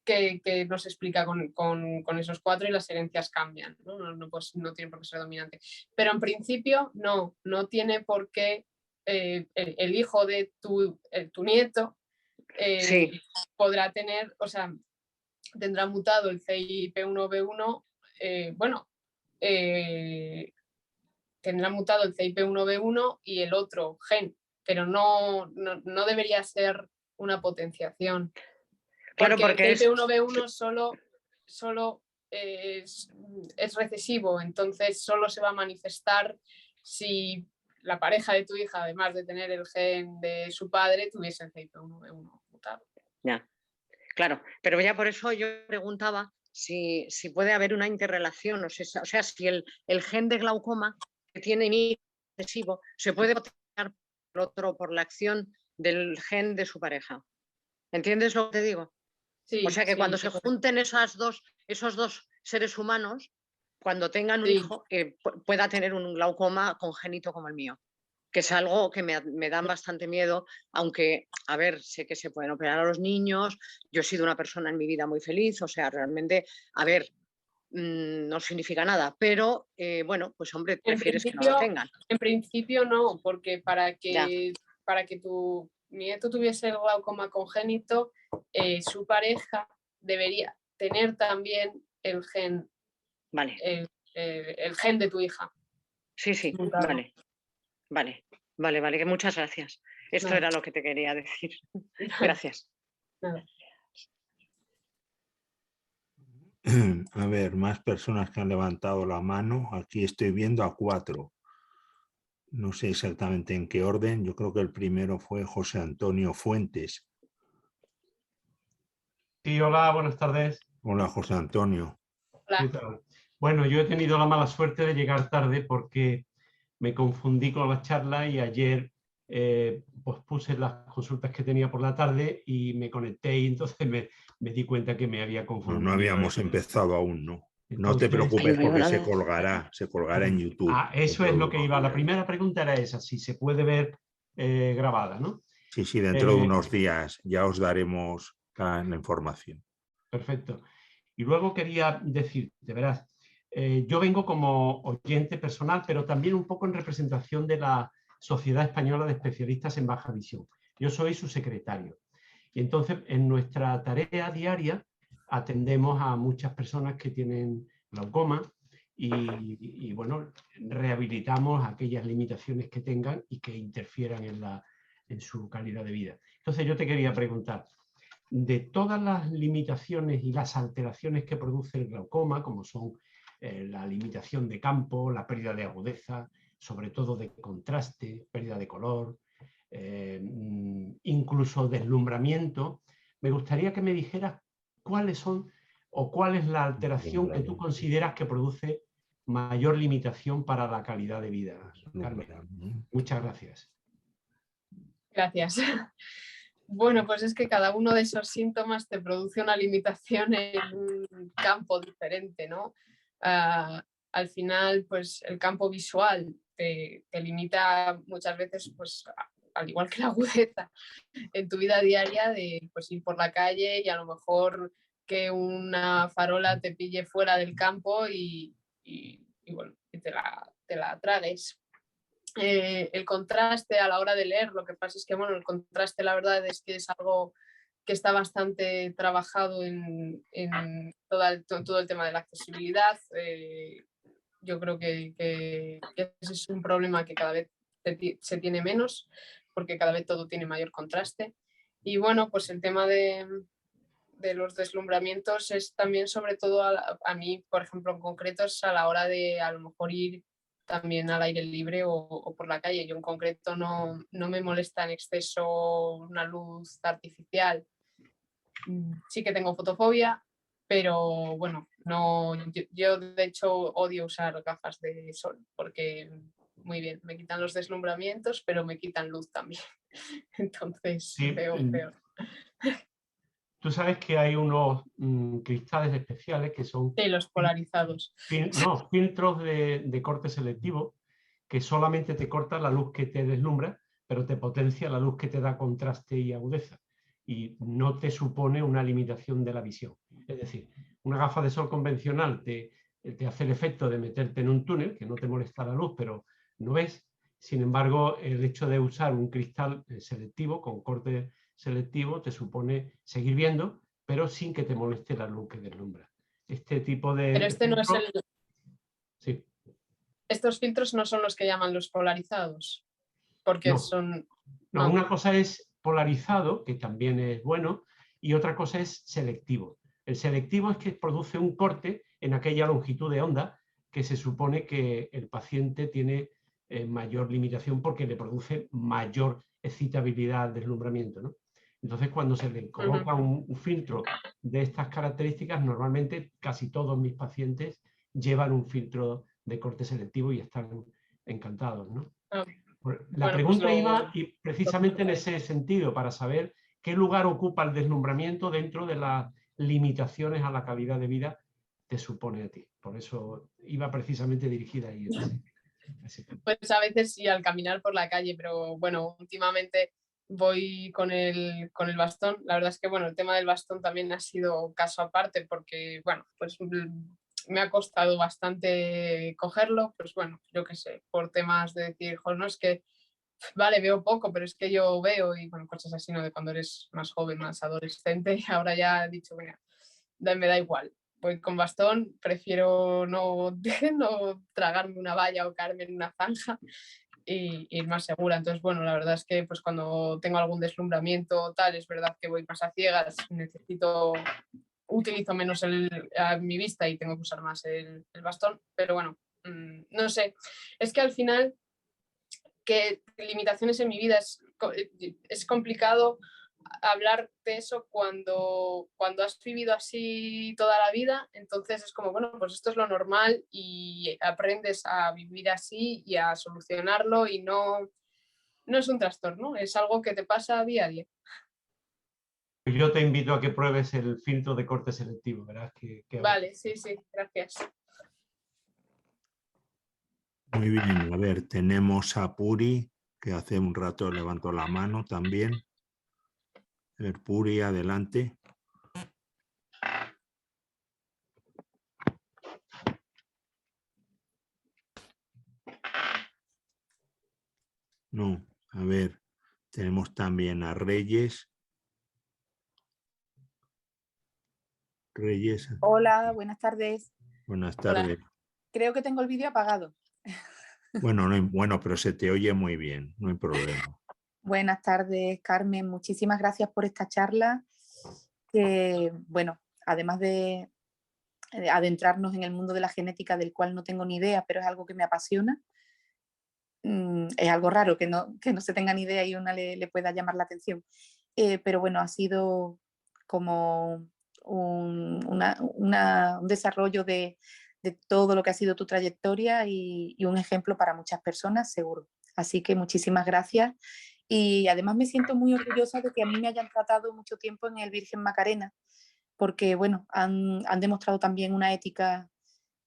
que no se explica con esos 4 y las herencias cambian, ¿no? Pues no tiene por qué ser dominante. Pero en principio no tiene por qué el hijo de tu nieto podrá tener, o sea, tendrá mutado el CIP1B1, bueno, tendrá mutado el CIP1B1 y el otro gen, pero no debería ser una potenciación. Claro, porque el CIP1B1 solo es recesivo, entonces solo se va a manifestar si la pareja de tu hija, además de tener el gen de su padre, tuviese el CIP1B1 mutado. Ya, claro, pero ya por eso yo preguntaba si puede haber una interrelación, o sea, si el gen de glaucoma que tiene inicio recesivo se puede potenciar por la acción del gen de su pareja. ¿Entiendes lo que te digo? Sí, o sea que cuando se junten esos dos seres humanos, cuando tengan un hijo, pueda tener un glaucoma congénito como el mío, que es algo que me da bastante miedo, aunque, a ver, sé que se pueden operar a los niños, yo he sido una persona en mi vida muy feliz, o sea, realmente, a ver, no significa nada, pero bueno, pues hombre, prefieres que no lo tengan. En principio no, porque para que tu nieto tuviese el glaucoma congénito, su pareja debería tener también el gen, el gen de tu hija. Sí, vale, que muchas gracias. Esto era lo que te quería decir. Gracias. A ver, más personas que han levantado la mano. Aquí estoy viendo a 4. No sé exactamente en qué orden. Yo creo que el primero fue José Antonio Fuentes. Sí, hola, buenas tardes. Hola, José Antonio. ¿Qué tal? Bueno, yo he tenido la mala suerte de llegar tarde porque me confundí con la charla y ayer pues puse las consultas que tenía por la tarde y me conecté y entonces me di cuenta que me había confundido. No habíamos empezado aún, ¿no? Entonces, no te preocupes porque se colgará en YouTube. Eso es lo que iba. La primera pregunta era esa, si se puede ver grabada, ¿no? Sí, dentro de unos días ya os daremos la información. Perfecto. Y luego quería decirte, verás, yo vengo como oyente personal, pero también un poco en representación de la Sociedad Española de Especialistas en Baja Visión. Yo soy su secretario. Y entonces, en nuestra tarea diaria, atendemos a muchas personas que tienen glaucoma y bueno, rehabilitamos aquellas limitaciones que tengan y que interfieran en su calidad de vida. Entonces, yo te quería preguntar, de todas las limitaciones y las alteraciones que produce el glaucoma, como son la limitación de campo, la pérdida de agudeza, sobre todo de contraste, pérdida de color, incluso deslumbramiento, me gustaría que me dijeras cuáles son o cuál es la alteración que tú consideras que produce mayor limitación para la calidad de vida. Carmen, muchas gracias. Gracias. Bueno, pues es que cada uno de esos síntomas te produce una limitación en un campo diferente, ¿no? Al final, pues el campo visual te limita muchas veces, pues al igual que la agudeza, en tu vida diaria de pues, ir por la calle y a lo mejor que una farola te pille fuera del campo y bueno, y te la tragues. El contraste a la hora de leer, lo que pasa es que bueno, el contraste la verdad es que es algo que está bastante trabajado en todo el tema de la accesibilidad. Yo creo que ese es un problema que cada vez se tiene menos, porque cada vez todo tiene mayor contraste. Y bueno, pues el tema de los deslumbramientos es también sobre todo a mí, por ejemplo, en concreto es a la hora de a lo mejor ir también al aire libre o por la calle. Yo en concreto no me molesta en exceso una luz artificial. Sí que tengo fotofobia, pero bueno, no, yo de hecho odio usar gafas de sol porque muy bien, me quitan los deslumbramientos, pero me quitan luz también. Entonces, Sí, peor. tú sabes que hay unos cristales especiales que son Sí, los polarizados. filtros de corte selectivo que solamente te corta la luz que te deslumbra, pero te potencia la luz que te da contraste y agudeza y no te supone una limitación de la visión. Es decir, una gafa de sol convencional te hace el efecto de meterte en un túnel, que no te molesta la luz, pero no ves. Sin embargo, el hecho de usar un cristal selectivo, con corte selectivo, te supone seguir viendo, pero sin que te moleste la luz que deslumbra. Este tipo de... Pero este no es el... Sí. Estos filtros no son los que llaman los polarizados, porque No. son... No, una cosa es polarizado, que también es bueno, y otra cosa es selectivo. El selectivo es que produce un corte en aquella longitud de onda que se supone que el paciente tiene mayor limitación porque le produce mayor excitabilidad, deslumbramiento, ¿no? Entonces, cuando se le coloca un filtro de estas características, normalmente casi todos mis pacientes llevan un filtro de corte selectivo y están encantados, ¿no? La pregunta iba precisamente en ese sentido, para saber qué lugar ocupa el deslumbramiento dentro de las limitaciones a la calidad de vida que te supone a ti. Por eso iba precisamente dirigida ahí. Pues a veces sí, al caminar por la calle, pero bueno, últimamente voy con el bastón. La verdad es que bueno, el tema del bastón también ha sido caso aparte porque bueno, pues me ha costado bastante cogerlo, pues bueno, yo qué sé, por temas de decir, no, es que vale, veo poco, pero es que yo veo y bueno, cosas así, ¿no? De cuando eres más joven, más adolescente, ahora ya he dicho, mira, me da igual, voy con bastón, prefiero no tragarme una valla o caerme en una zanja y ir más segura. Entonces, bueno, la verdad es que pues cuando tengo algún deslumbramiento tal, es verdad que voy más a ciegas, utilizo menos mi vista y tengo que usar más el bastón, pero bueno, no sé, es que al final que limitaciones en mi vida es complicado hablar de eso cuando has vivido así toda la vida, entonces es como, bueno, pues esto es lo normal y aprendes a vivir así y a solucionarlo y no es un trastorno, es algo que te pasa día a día. Yo te invito a que pruebes el filtro de corte selectivo, verás que Vale, sí, gracias. Muy bien, a ver, tenemos a Puri, que hace un rato levantó la mano también. A ver, Puri, adelante. No, a ver, tenemos también a Reyes. Reyes. Hola, buenas tardes. Buenas tardes. Hola. Creo que tengo el vídeo apagado. Bueno, bueno, pero se te oye muy bien, no hay problema. Buenas tardes, Carmen. Muchísimas gracias por esta charla. Que, bueno, además de adentrarnos en el mundo de la genética, del cual no tengo ni idea, pero es algo que me apasiona. Es algo raro que no se tenga ni idea y una le pueda llamar la atención. Pero bueno, ha sido como un desarrollo de todo lo que ha sido tu trayectoria y un ejemplo para muchas personas, seguro. Así que muchísimas gracias. Y además me siento muy orgullosa de que a mí me hayan tratado mucho tiempo en el Virgen Macarena, porque bueno, han demostrado también una ética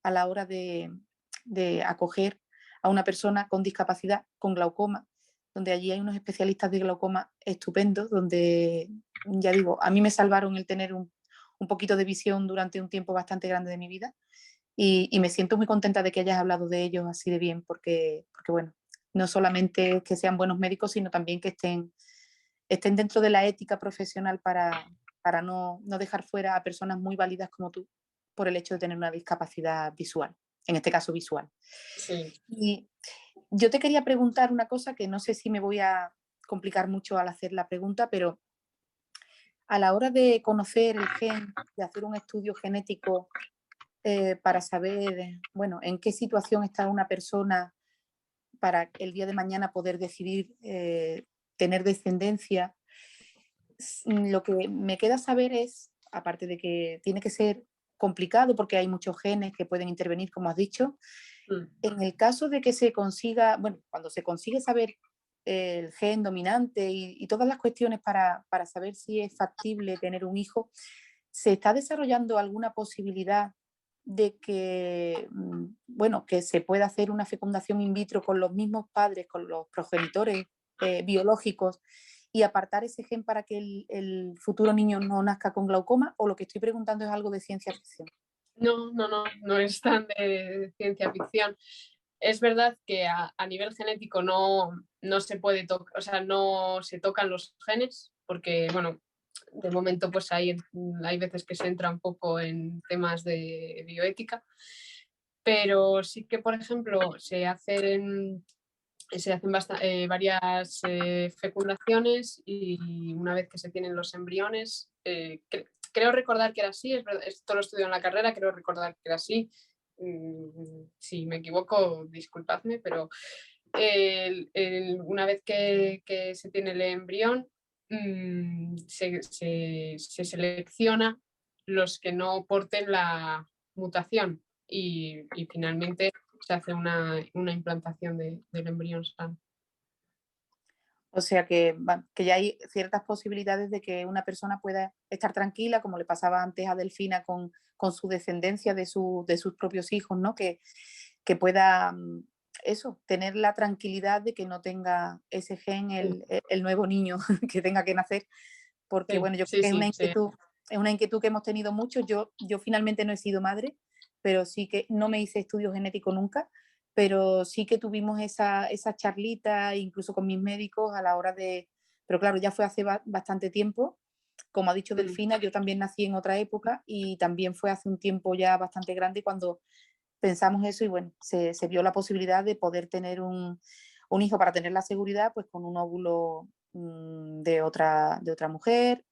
a la hora de acoger a una persona con discapacidad, con glaucoma, donde allí hay unos especialistas de glaucoma estupendos, donde, ya digo, a mí me salvaron el tener un poquito de visión durante un tiempo bastante grande de mi vida y me siento muy contenta de que hayas hablado de ellos así de bien, porque bueno, no solamente que sean buenos médicos, sino también que estén dentro de la ética profesional para no dejar fuera a personas muy válidas como tú por el hecho de tener una discapacidad visual, en este caso visual. Sí. Y yo te quería preguntar una cosa que no sé si me voy a complicar mucho al hacer la pregunta, pero a la hora de conocer el gen, de hacer un estudio genético para saber, bueno, en qué situación está una persona para el día de mañana poder decidir tener descendencia, lo que me queda saber es, aparte de que tiene que ser complicado porque hay muchos genes que pueden intervenir, como has dicho, en el caso de que se consiga, bueno, cuando se consigue saber el gen dominante y todas las cuestiones para saber si es factible tener un hijo, ¿se está desarrollando alguna posibilidad de que, bueno, que se pueda hacer una fecundación in vitro con los mismos padres, con los progenitores biológicos y apartar ese gen para que el futuro niño no nazca con glaucoma? ¿O lo que estoy preguntando es algo de ciencia ficción? No es tan de ciencia ficción. Es verdad que a nivel genético no se puede tocar, o sea, no se tocan los genes, porque, bueno, de momento pues hay veces que se entra un poco en temas de bioética, pero sí que, por ejemplo, se hacen varias fecundaciones y una vez que se tienen los embriones, creo recordar que era así, es verdad, esto lo estudio en la carrera, creo recordar que era así. Si me equivoco, disculpadme, pero una vez que se tiene el embrión, se selecciona los que no porten la mutación y finalmente se hace una implantación del embrión sano. O sea que ya hay ciertas posibilidades de que una persona pueda estar tranquila, como le pasaba antes a Delfina con su descendencia de sus propios hijos, ¿no? Que pueda eso, tener la tranquilidad de que no tenga ese gen el nuevo niño que tenga que nacer, porque bueno, yo creo que es una inquietud que hemos tenido mucho. Yo finalmente no he sido madre, pero sí que no me hice estudio genético nunca, pero sí que tuvimos esa charlita, incluso con mis médicos a la hora de, pero claro, ya fue hace bastante tiempo. Como ha dicho Delfina, yo también nací en otra época y también fue hace un tiempo ya bastante grande cuando pensamos eso y bueno, se vio la posibilidad de poder tener un hijo para tener la seguridad, pues con un óvulo de otra mujer,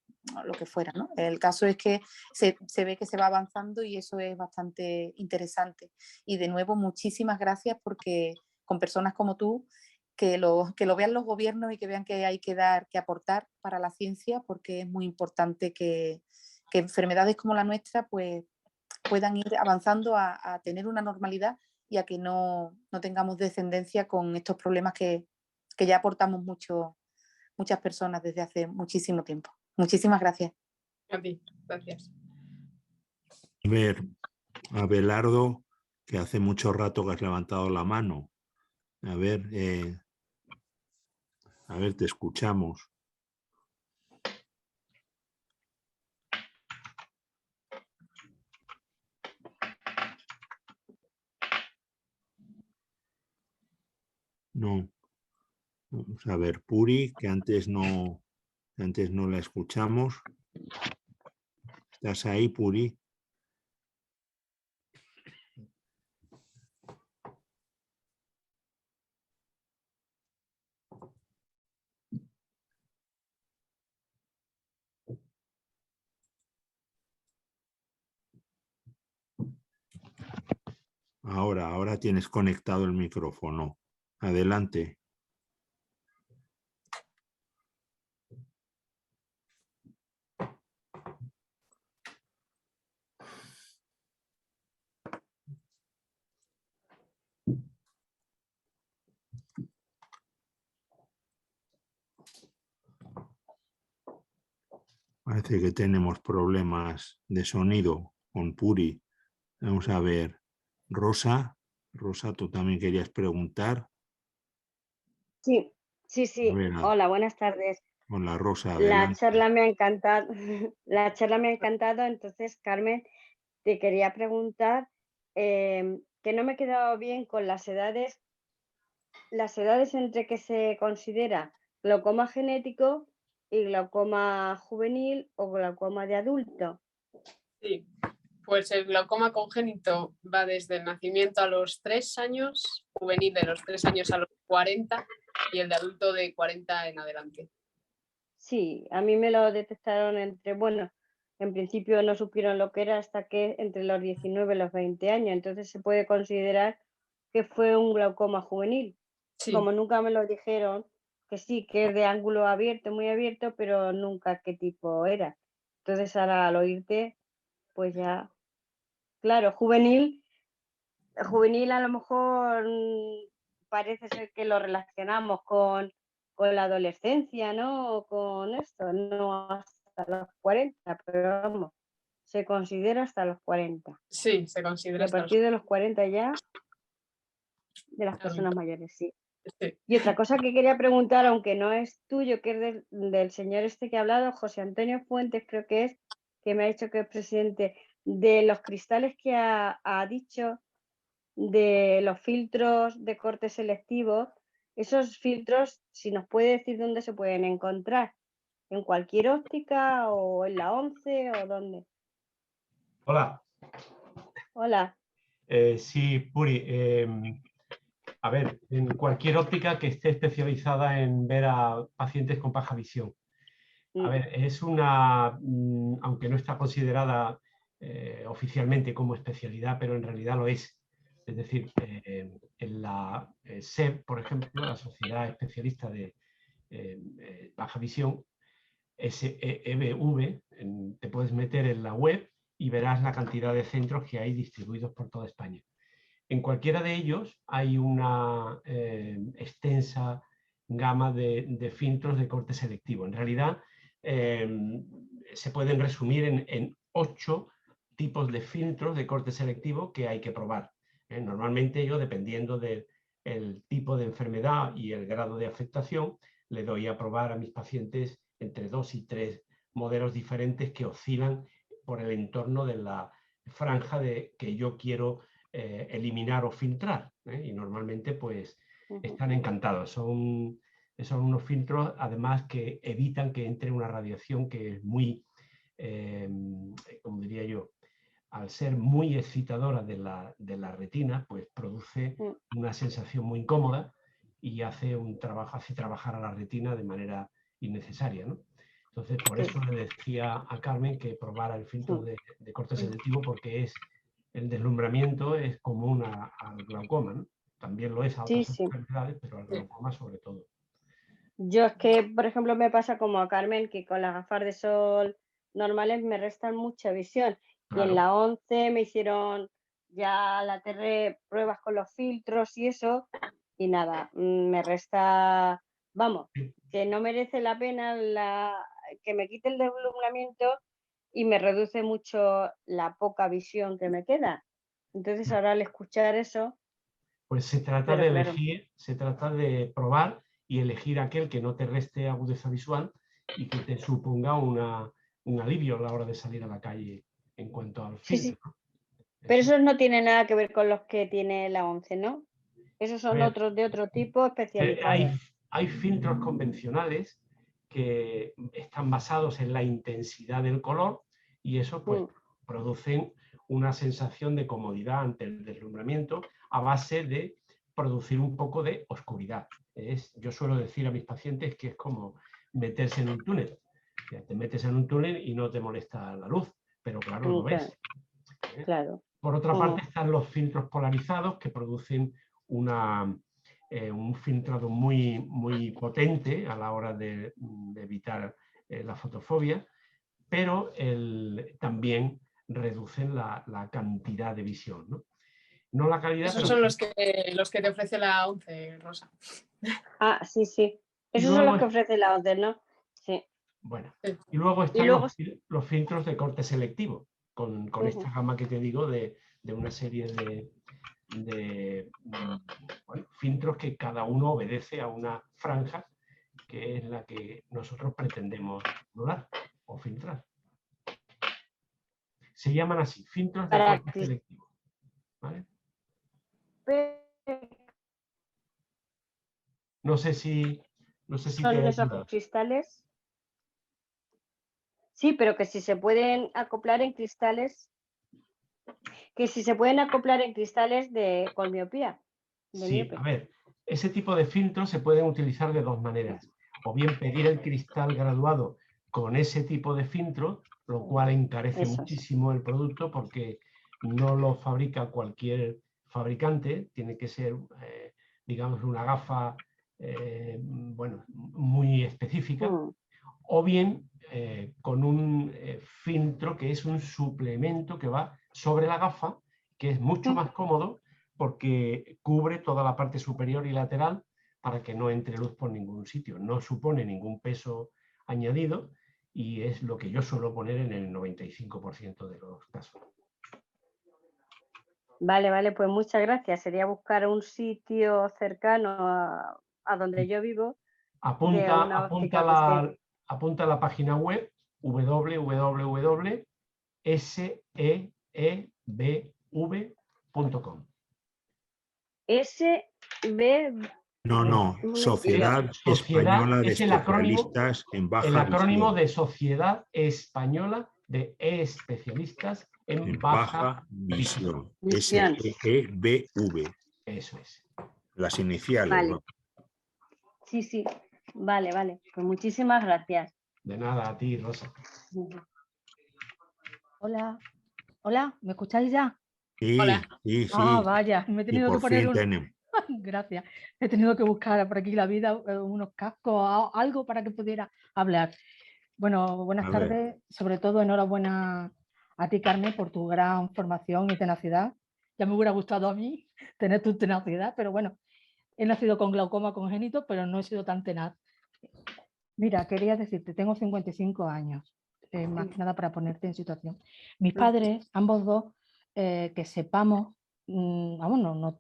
lo que fuera, ¿no? El caso es que se ve que se va avanzando y eso es bastante interesante. Y de nuevo, muchísimas gracias porque con personas como tú, que lo vean los gobiernos y que vean que hay que aportar para la ciencia, porque es muy importante que enfermedades como la nuestra, pues puedan ir avanzando a tener una normalidad y a que no tengamos descendencia con estos problemas que ya aportamos muchas personas desde hace muchísimo tiempo. Muchísimas gracias. A ti, gracias. A ver, Abelardo, que hace mucho rato que has levantado la mano. A ver, te escuchamos. No. Vamos a ver, Puri, que antes no la escuchamos. ¿Estás ahí, Puri? Ahora tienes conectado el micrófono. Adelante. Parece que tenemos problemas de sonido con Puri. Vamos a ver. Rosa, tú también querías preguntar. Sí. Hola, buenas tardes. Hola, Rosa, La adelante. charla me ha encantado. La charla me ha encantado. Entonces, Carmen, te quería preguntar que no me he quedado bien con las edades entre que se considera glaucoma genético y glaucoma juvenil o glaucoma de adulto. Sí, pues el glaucoma congénito va desde el nacimiento a los 3 años, juvenil de los 3 años a los 40 y el de adulto de 40 en adelante. Sí, a mí me lo detectaron bueno, en principio no supieron lo que era hasta que entre los 19 y los 20 años, entonces se puede considerar que fue un glaucoma juvenil. Sí, Como nunca me lo dijeron, que sí, que es de ángulo abierto, muy abierto, pero nunca qué tipo era. Entonces ahora al oírte, pues ya, claro, juvenil a lo mejor parece ser que lo relacionamos con la adolescencia, ¿no? O con esto, no hasta los 40, pero vamos, se considera hasta los 40. sí, se Y considera a hasta los... partir de los 40 ya, de las Claro, personas mayores, sí. sí. Y otra cosa que quería preguntar, aunque no es tuyo, que es del señor este que ha hablado, José Antonio Fuentes, creo que es, que me ha dicho que es presidente, de los cristales que ha dicho, de los filtros de corte selectivo, esos filtros, si nos puede decir dónde se pueden encontrar, en cualquier óptica o en la 11 o dónde. Hola. Hola. Sí, Puri. A ver, en cualquier óptica que esté especializada en ver a pacientes con baja visión. A ver, es una, aunque no está considerada oficialmente como especialidad, pero en realidad lo es. Es decir, en la SEB, por ejemplo, la Sociedad Especialista de Baja Visión, SEBV, te puedes meter en la web y verás la cantidad de centros que hay distribuidos por toda España. En cualquiera de ellos hay una extensa gama de filtros de corte selectivo. En realidad, se pueden resumir en 8 tipos de filtros de corte selectivo que hay que probar. Normalmente yo, dependiendo del tipo de enfermedad y el grado de afectación, le doy a probar a mis pacientes entre 2 y 3 modelos diferentes que oscilan por el entorno de la franja que yo quiero eliminar o filtrar. Y normalmente pues están encantados. Son unos filtros además que evitan que entre una radiación que es muy, como diría yo, al ser muy excitadora de la retina, pues produce una sensación muy incómoda y hace trabajar a la retina de manera innecesaria, ¿no? Entonces, por eso le decía a Carmen que probara el filtro de corte selectivo, porque el deslumbramiento es común al glaucoma, ¿no? También lo es a otras enfermedades, pero al glaucoma sobre todo. Yo es que, por ejemplo, me pasa como a Carmen, que con las gafas de sol normales me restan mucha visión. Claro. Y en la 11 me hicieron ya la pruebas con los filtros y eso, y nada, me resta, vamos, que no merece la pena que me quite el deslumbramiento y me reduce mucho la poca visión que me queda. Entonces ahora al escuchar eso... Pues se trata de elegir, se trata de probar y elegir aquel que no te reste agudeza visual y que te suponga un alivio a la hora de salir a la calle en cuanto al filtro. Sí. Pero esos no tienen nada que ver con los que tiene la 11, ¿no? Esos son otros de otro tipo especializados. Hay filtros convencionales que están basados en la intensidad del color y eso pues producen una sensación de comodidad ante el deslumbramiento a base de producir un poco de oscuridad. Yo suelo decir a mis pacientes que es como meterse en un túnel. Te metes en un túnel y no te molesta la luz, pero claro, lo ves. Claro. Por otra parte están los filtros polarizados que producen un filtrado muy, muy potente a la hora de evitar la fotofobia, pero también reducen la cantidad de visión, ¿no? No la calidad. Esos son los que te ofrece la 11, Rosa. Ah, sí, sí. Esos son los que ofrece la 11, ¿no? Sí. Bueno, y luego están los filtros de corte selectivo, con esta gama que te digo de una serie de filtros que cada uno obedece a una franja que es la que nosotros pretendemos anular o filtrar. Se llaman así, filtros de corte selectivo. ¿Vale? No sé si ¿Son esos cristales? Sí, pero que si se pueden acoplar en cristales, con miopía. Sí, a ver, ese tipo de filtros se pueden utilizar de dos maneras. o bien pedir el cristal graduado con ese tipo de filtro, lo cual encarece Eso es. muchísimo el producto porque no lo fabrica cualquier fabricante, tiene que ser, digamos, una gafa bueno, muy específica, o bien con un filtro que es un suplemento que va sobre la gafa, que es mucho más cómodo porque cubre toda la parte superior y lateral para que no entre luz por ningún sitio. No supone ningún peso añadido y es lo que yo suelo poner en el 95% de los casos. Vale, vale, pues muchas gracias. Sería buscar un sitio cercano a donde yo vivo de una óptica que esté. Apunta la página web www.seeBV.com. SB. No, Sociedad Española de es el acrónimo, Especialistas en Baja el acrónimo Visión. de Sociedad Española de Especialistas en Baja Visión. SEEBV. Eso es. Las iniciales. Vale. ¿No? Sí, sí. Vale, vale. Pues muchísimas gracias. De nada, a ti, Rosa. Hola. Hola, ¿me escucháis ya? Sí, Hola. sí. Ah, vaya, me he Y tenido que por poner fin un... tenemos. Gracias. He tenido que buscar por aquí la vida unos cascos, algo para que pudiera hablar. Bueno, buenas A ver. tardes. Sobre todo, enhorabuena a ti, Carmen, por tu gran formación y tenacidad. Ya me hubiera gustado a mí tener tu tenacidad, pero bueno, he nacido con glaucoma congénito, pero no he sido tan tenaz. Mira, quería decirte, tengo 55 años, más que nada para ponerte en situación. Mis padres, ambos dos, que sepamos, vamos, no,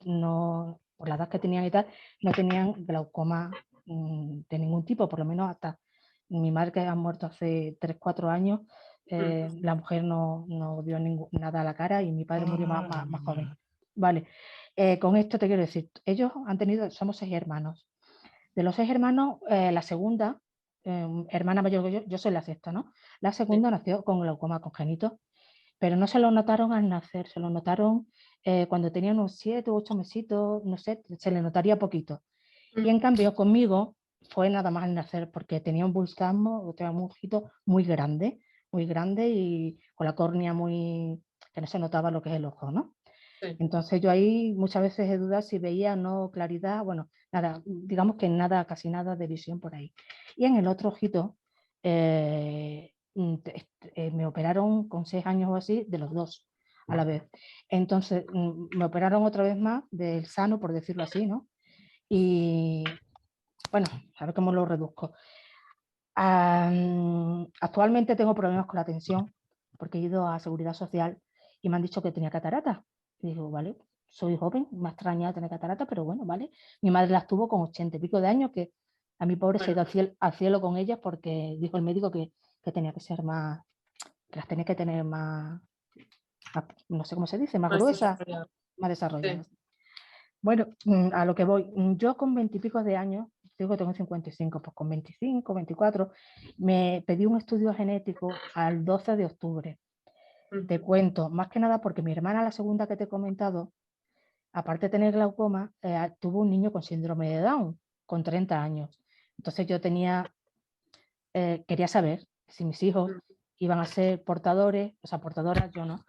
por la edad que tenían y tal, no tenían glaucoma de ningún tipo, por lo menos hasta mi madre, que ha muerto hace 3-4 años, la mujer no dio nada a la cara y mi padre murió más joven. Vale, con esto te quiero decir, ellos han tenido, somos 6 hermanos. De los 6 hermanos, la segunda, hermana mayor que yo soy la sexta, ¿no? La segunda nació con glaucoma congénito, pero no se lo notaron al nacer, se lo notaron cuando tenía unos 7 u 8 mesitos, no sé, se le notaría poquito. Y en cambio conmigo fue nada más al nacer, porque tenía un vulcano, tenía un ojito muy grande y con la córnea muy, que no se notaba lo que es el ojo, ¿no? Sí. Entonces yo ahí muchas veces he dudado si veía no claridad, bueno, nada, digamos que nada, casi nada de visión por ahí. Y en el otro ojito me operaron con 6 años o así de los dos a la vez. Entonces me operaron otra vez más del sano, por decirlo así, ¿no? Y bueno, a ver cómo lo reduzco. Actualmente tengo problemas con la tensión porque he ido a Seguridad Social y me han dicho que tenía catarata. Y digo, vale, soy joven, me ha extrañado tener catarata, pero bueno, vale. Mi madre las tuvo con 80 y pico de años, que a mi pobre se ha ido al cielo con ellas porque dijo el médico que tenía que ser más, que las tenía que tener más, no sé cómo se dice, más gruesas, más desarrolladas. Sí. Bueno, a lo que voy, yo con 20 y pico de años, digo que tengo 55, pues con 25, 24, me pedí un estudio genético al 12 de octubre. Te cuento, más que nada porque mi hermana, la segunda que te he comentado, aparte de tener glaucoma, tuvo un niño con síndrome de Down, con 30 años. Entonces yo quería saber si mis hijos iban a ser portadores, o sea, portadoras, yo no,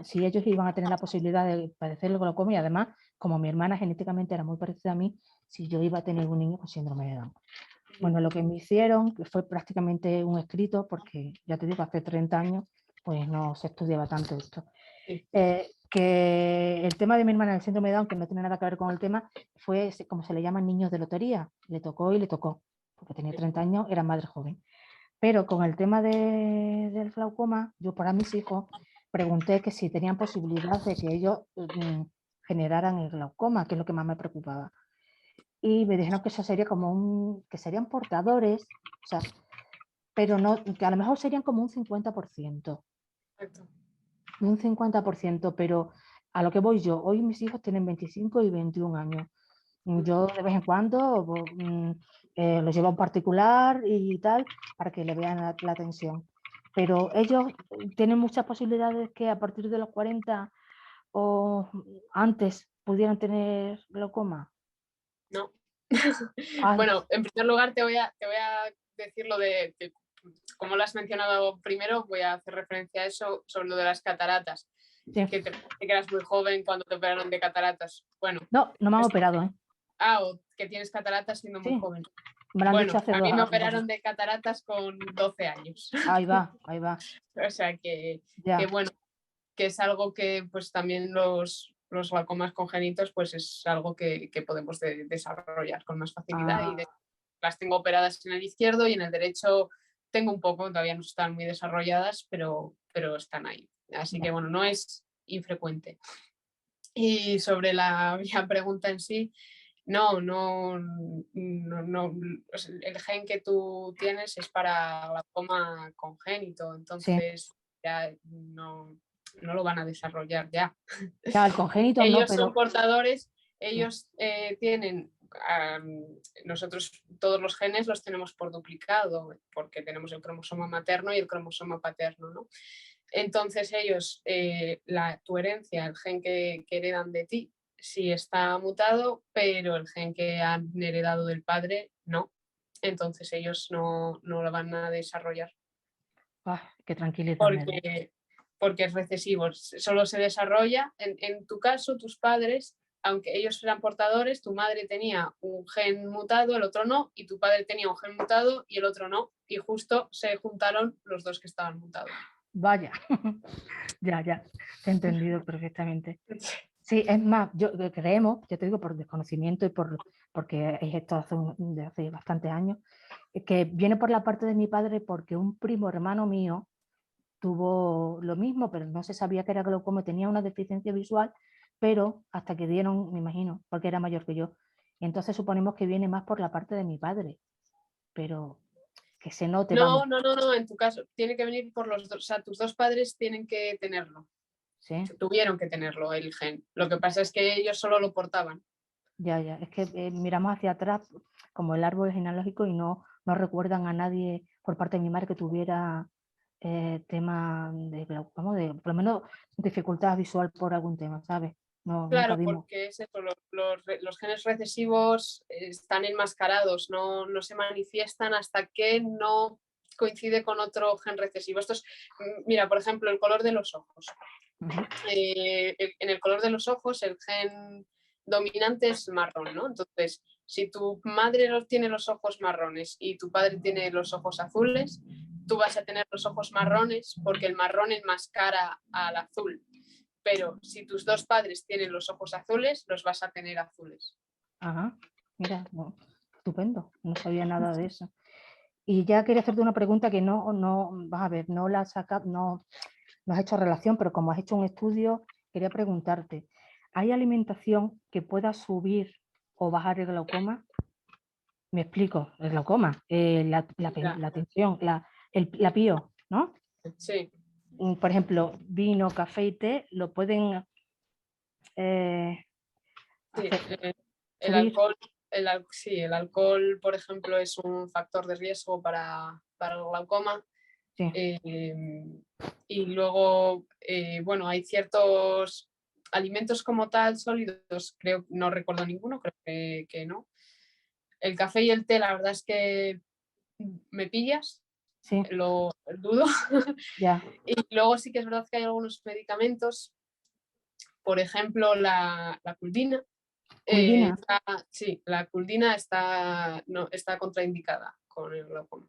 si ellos iban a tener la posibilidad de padecer el glaucoma y además, como mi hermana genéticamente era muy parecida a mí, si yo iba a tener un niño con síndrome de Down. Bueno, lo que me hicieron fue prácticamente un escrito, porque ya te digo, hace 30 años pues no se estudiaba tanto esto. Que el tema de mi hermana, el síndrome de Down, que no tiene nada que ver con el tema, fue como se le llaman niños de lotería. Le tocó y le tocó, porque tenía 30 años, era madre joven. Pero con el tema del glaucoma, yo para mis hijos pregunté que si tenían posibilidad de que ellos generaran el glaucoma, que es lo que más me preocupaba. Y me dijeron que eso sería como que serían portadores, o sea, pero no, que a lo mejor serían como un 50%. Exacto. Un 50%, pero a lo que voy yo, hoy mis hijos tienen 25 y 21 años. Yo de vez en cuando los llevo a un particular y tal, para que le vean la atención. Pero ellos tienen muchas posibilidades que a partir de los 40 o antes pudieran tener glaucoma. No. Ay, Bueno, en primer lugar te voy a decir lo de, como lo has mencionado primero, voy a hacer referencia a eso sobre lo de las cataratas. sí. Que eras muy joven cuando te operaron de cataratas. Bueno, No, no me han operado, ¿eh? o que tienes cataratas siendo muy Sí, joven. me lo han Bueno, dicho hace a mí me 2 operaron de cataratas con 12 años. Ahí va, ahí va. O sea que Ya. bueno, que es algo que pues también los glaucomas congénitos pues es algo que podemos desarrollar con más facilidad y las tengo operadas en el izquierdo y en el derecho tengo un poco, todavía no están muy desarrolladas, pero están ahí. Así que bueno, no es infrecuente. Y sobre la pregunta en sí, no, el gen que tú tienes es para glaucoma congénito, entonces ya no lo van a desarrollar ya. Ya, el congénito no, Ellos pero son portadores, ellos tienen, nosotros todos los genes los tenemos por duplicado, porque tenemos el cromosoma materno y el cromosoma paterno, ¿no? Entonces ellos, tu herencia, el gen que heredan de ti, sí está mutado, pero el gen que han heredado del padre, no. Entonces ellos no lo van a desarrollar. qué tranquilidad me da. Porque es recesivo, solo se desarrolla, en tu caso, tus padres, aunque ellos eran portadores, tu madre tenía un gen mutado, el otro no, y tu padre tenía un gen mutado y el otro no, y justo se juntaron los dos que estaban mutados. Vaya, ya, te he entendido perfectamente. Sí, es más, creemos, ya te digo, por desconocimiento y porque es esto de hace bastantes años, que viene por la parte de mi padre porque un primo hermano mío tuvo lo mismo, pero no se sabía que era glaucoma, tenía una deficiencia visual, pero hasta que dieron, me imagino, porque era mayor que yo. Y entonces suponemos que viene más por la parte de mi padre, pero que se note. No, en tu caso, tiene que venir por los dos, o sea, tus dos padres tienen que tenerlo. ¿Sí? Tuvieron que tenerlo, el gen. Lo que pasa es que ellos solo lo portaban. Ya, es que miramos hacia atrás como el árbol genealógico y no recuerdan a nadie por parte de mi madre que tuviera tema de glaucoma, por lo menos dificultad visual por algún tema, ¿sabes? No, claro, nunca vimos. Porque es eso, los genes recesivos están enmascarados, no se manifiestan hasta que no coincide con otro gen recesivo. Esto es, mira, por ejemplo, el color de los ojos. En el color de los ojos el gen dominante es marrón, ¿no? Entonces, si tu madre tiene los ojos marrones y tu padre tiene los ojos azules, tú vas a tener los ojos marrones porque el marrón enmascara al azul. Pero si tus dos padres tienen los ojos azules, los vas a tener azules. Ajá, mira, estupendo, no sabía nada de eso. Y ya quería hacerte una pregunta que vas a ver, no la has sacado, no has hecho relación, pero como has hecho un estudio, quería preguntarte, ¿hay alimentación que pueda subir o bajar el glaucoma? Me explico, el glaucoma, la tensión, la pío, ¿no? Sí. Por ejemplo, vino, café y té lo pueden sí, el alcohol, el alcohol, por ejemplo, es un factor de riesgo para el glaucoma. Sí. Y luego, bueno, hay ciertos alimentos como tal sólidos, creo, no recuerdo ninguno, creo que no. El café y el té, la verdad es que me pillas, sí. Lo dudo. Ya. Y luego sí que es verdad que hay algunos medicamentos, por ejemplo, la culdina. ¿Culdina? Sí, la culdina está contraindicada con el glaucoma.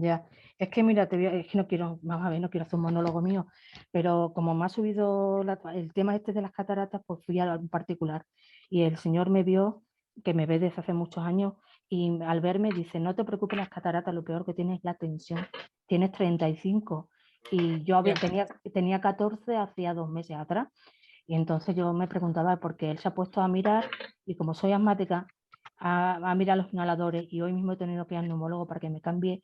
Ya, es que mira, es que no quiero, vamos a ver, no quiero hacer un monólogo mío, pero como me ha subido el tema este de las cataratas, pues fui a un particular y el señor me vio, que me ve desde hace muchos años, y al verme dice, no te preocupes las cataratas, lo peor que tienes es la tensión, tienes 35 y yo tenía 14 hacía 2 meses atrás y entonces yo me preguntaba por qué él se ha puesto a mirar y como soy asmática, a mirar los inhaladores y hoy mismo he tenido que ir al neumólogo para que me cambie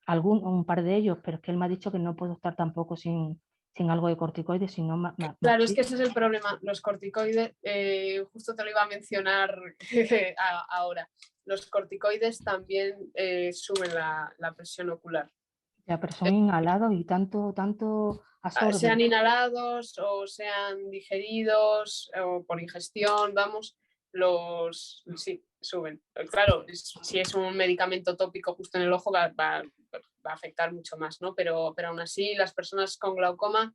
un par de ellos, pero es que él me ha dicho que no puedo estar tampoco sin algo de corticoides, sino claro, es que ese es el problema. Los corticoides, justo te lo iba a mencionar ahora, los corticoides también suben la presión ocular. Ya, pero son inhalados y tanto absorben. Sean inhalados o sean digeridos o por ingestión, vamos, sí, suben. Claro, si es un medicamento tópico justo en el ojo va a afectar mucho más, ¿no? Pero aún así las personas con glaucoma,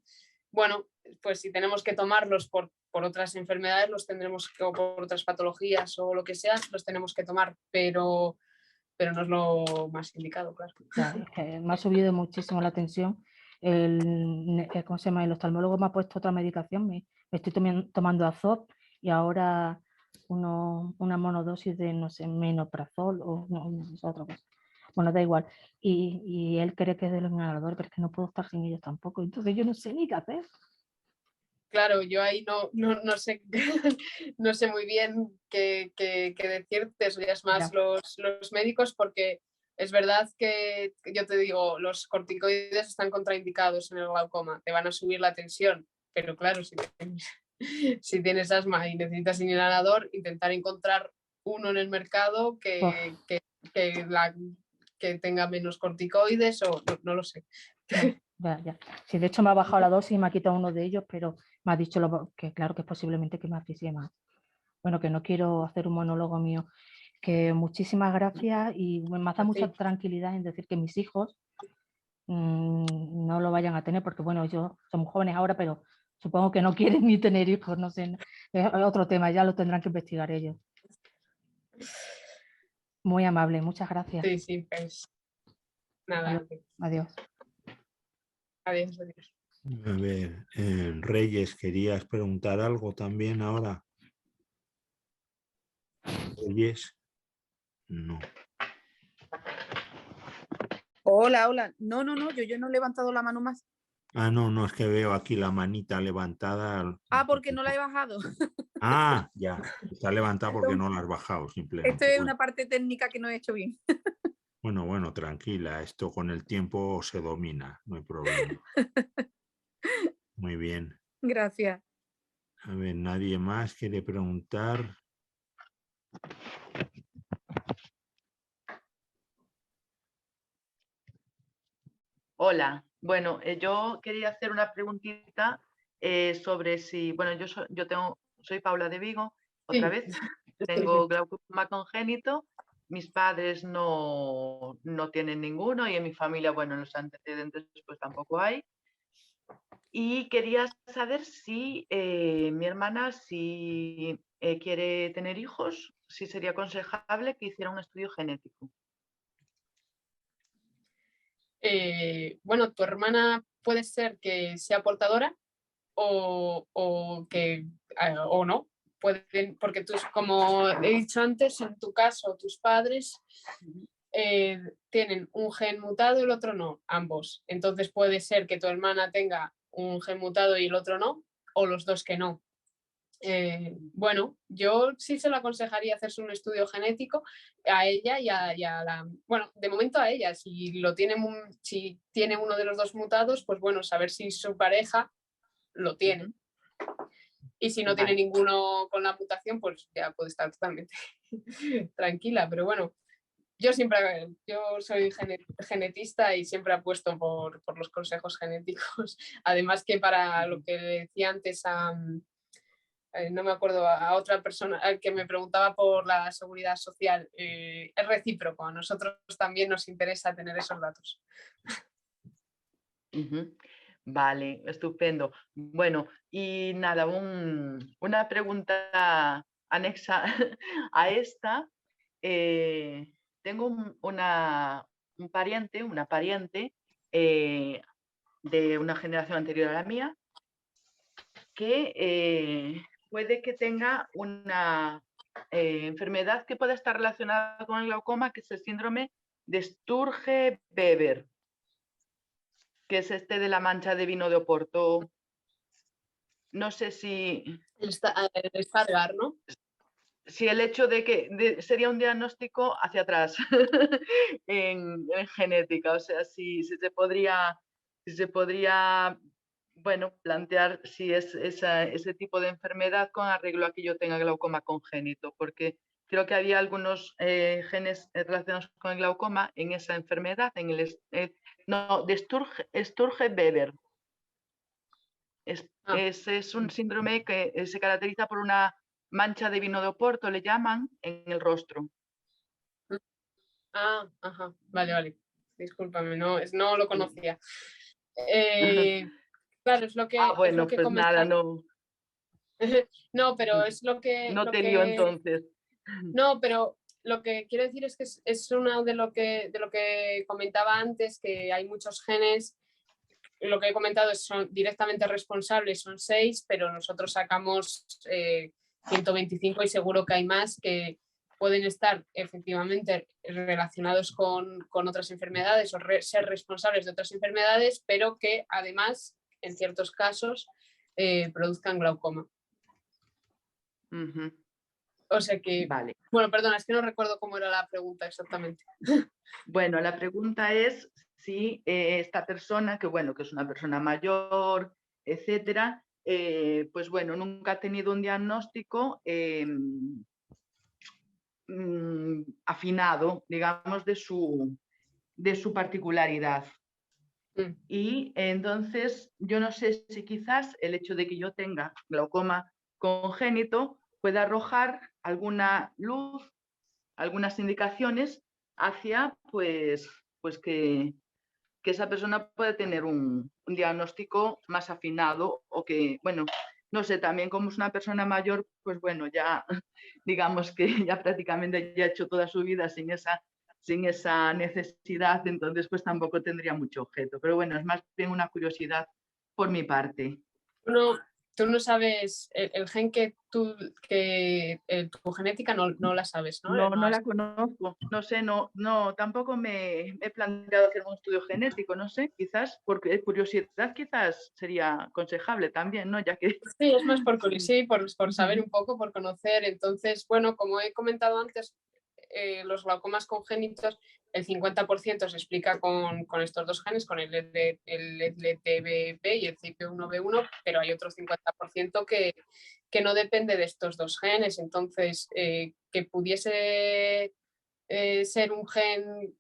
bueno, pues si tenemos que tomarlos por otras enfermedades, los tendremos que, o por otras patologías o lo que sea, los tenemos que tomar, pero no es lo más indicado, claro. Ya, es que me ha subido muchísimo la tensión. ¿Cómo se llama? El oftalmólogo me ha puesto otra medicación, me estoy tomando Azop y ahora una monodosis de, no sé, menoprazol o no, es otra cosa. Bueno, da igual. Y él cree que es del inhalador, pero es que no puedo estar sin ellos tampoco. Entonces yo no sé ni qué hacer. Claro, yo ahí no sé, no sé muy bien qué decirte, eso ya es más los médicos, porque es verdad que yo te digo, los corticoides están contraindicados en el glaucoma, te van a subir la tensión, pero claro, si tienes asma y necesitas un inhalador, intentar encontrar uno en el mercado que tenga menos corticoides o no lo sé. Ya. Sí, de hecho me ha bajado la dosis y me ha quitado uno de ellos, pero me ha dicho que claro que es posiblemente que me asfixie más. Bueno, que no quiero hacer un monólogo mío, que muchísimas gracias y me hace mucha tranquilidad en decir que mis hijos no lo vayan a tener, porque bueno, ellos son jóvenes ahora, pero supongo que no quieren ni tener hijos, no sé, es otro tema, ya lo tendrán que investigar ellos. Muy amable, muchas gracias. Sí, pues nada. Adiós. Adiós. A ver, Reyes, ¿querías preguntar algo también ahora? Reyes, no. Hola. No, yo no he levantado la mano más. Ah, no, es que veo aquí la manita levantada. Ah, porque no la he bajado. Ah, ya, está levantada porque no la has bajado, simplemente. Esto es una parte técnica que no he hecho bien. Bueno, tranquila, esto con el tiempo se domina, no hay problema. Muy bien. Gracias. A ver, ¿nadie más quiere preguntar? Hola, bueno, yo quería hacer una preguntita sobre si, bueno, soy Paula de Vigo, otra vez, tengo glaucoma congénito, mis padres no tienen ninguno y en mi familia, bueno, en los antecedentes pues tampoco hay. Y quería saber si mi hermana, si quiere tener hijos, si sería aconsejable que hiciera un estudio genético. Bueno, tu hermana puede ser que sea portadora o no. Porque tú, como he dicho antes, en tu caso, tus padres tienen un gen mutado y el otro no, ambos. Entonces puede ser que tu hermana tenga un gen mutado y el otro no, o los dos que no. Bueno, yo sí se lo aconsejaría hacerse un estudio genético a ella y a la... Bueno, de momento a ella, si tiene uno de los dos mutados, pues bueno, saber si su pareja lo tiene. Y si no tiene ninguno con la mutación, pues ya puede estar totalmente tranquila. Pero bueno, yo soy genetista y siempre apuesto por los consejos genéticos. Además que para lo que decía antes no me acuerdo, a otra persona que me preguntaba por la seguridad social, es recíproco, a nosotros también nos interesa tener esos datos. Vale, estupendo. Bueno, y nada, una pregunta anexa a esta. Tengo un pariente, una pariente de una generación anterior a la mía que puede que tenga una enfermedad que pueda estar relacionada con el glaucoma, que es el síndrome de Sturge-Weber, que es este de la mancha de vino de Oporto. No sé si... El Stargardt, ¿no? Si el hecho de que sería un diagnóstico hacia atrás en genética, o sea, si se podría, bueno, plantear si es ese tipo de enfermedad con arreglo a que yo tenga glaucoma congénito, porque creo que había algunos genes relacionados con el glaucoma en esa enfermedad, de Sturge-Weber. Es un síndrome que se caracteriza por una mancha de vino de Oporto, le llaman, en el rostro. Ah, ajá, vale. Discúlpame, no lo conocía. Claro, es lo que, bueno, es lo que pues nada, comentaba. No, pero es lo que... No te lío entonces. No, pero lo que quiero decir es que es uno de lo que comentaba antes, que hay muchos genes. Lo que he comentado son directamente responsables, son 6, pero nosotros sacamos 125 y seguro que hay más que pueden estar efectivamente relacionados con otras enfermedades o ser responsables de otras enfermedades, pero que además, en ciertos casos, produzcan glaucoma. O sea que, vale. Bueno, perdona, es que no recuerdo cómo era la pregunta exactamente. Bueno, la pregunta es si esta persona, que es una persona mayor, etcétera, pues bueno, nunca ha tenido un diagnóstico afinado, digamos, de su particularidad. Y entonces yo no sé si quizás el hecho de que yo tenga glaucoma congénito pueda arrojar alguna luz, algunas indicaciones hacia pues que esa persona pueda tener un diagnóstico más afinado, o que, bueno, no sé, también como es una persona mayor, pues bueno, ya digamos que ya prácticamente ya ha hecho toda su vida sin esa necesidad, entonces pues tampoco tendría mucho objeto. Pero bueno, es más bien una curiosidad por mi parte. Tú no sabes el gen que tu genética no la sabes, ¿no? No la conozco, no sé, tampoco me he planteado hacer un estudio genético, no sé, quizás, porque curiosidad quizás sería aconsejable también, ¿no? Ya que... Sí, es más por curiosidad, por saber un poco, por conocer. Entonces, bueno, como he comentado antes, los glaucomas congénitos, el 50% se explica con estos dos genes, con el LTBP y el CIP1B1, pero hay otro 50% que no depende de estos dos genes. Entonces, que pudiese ser un gen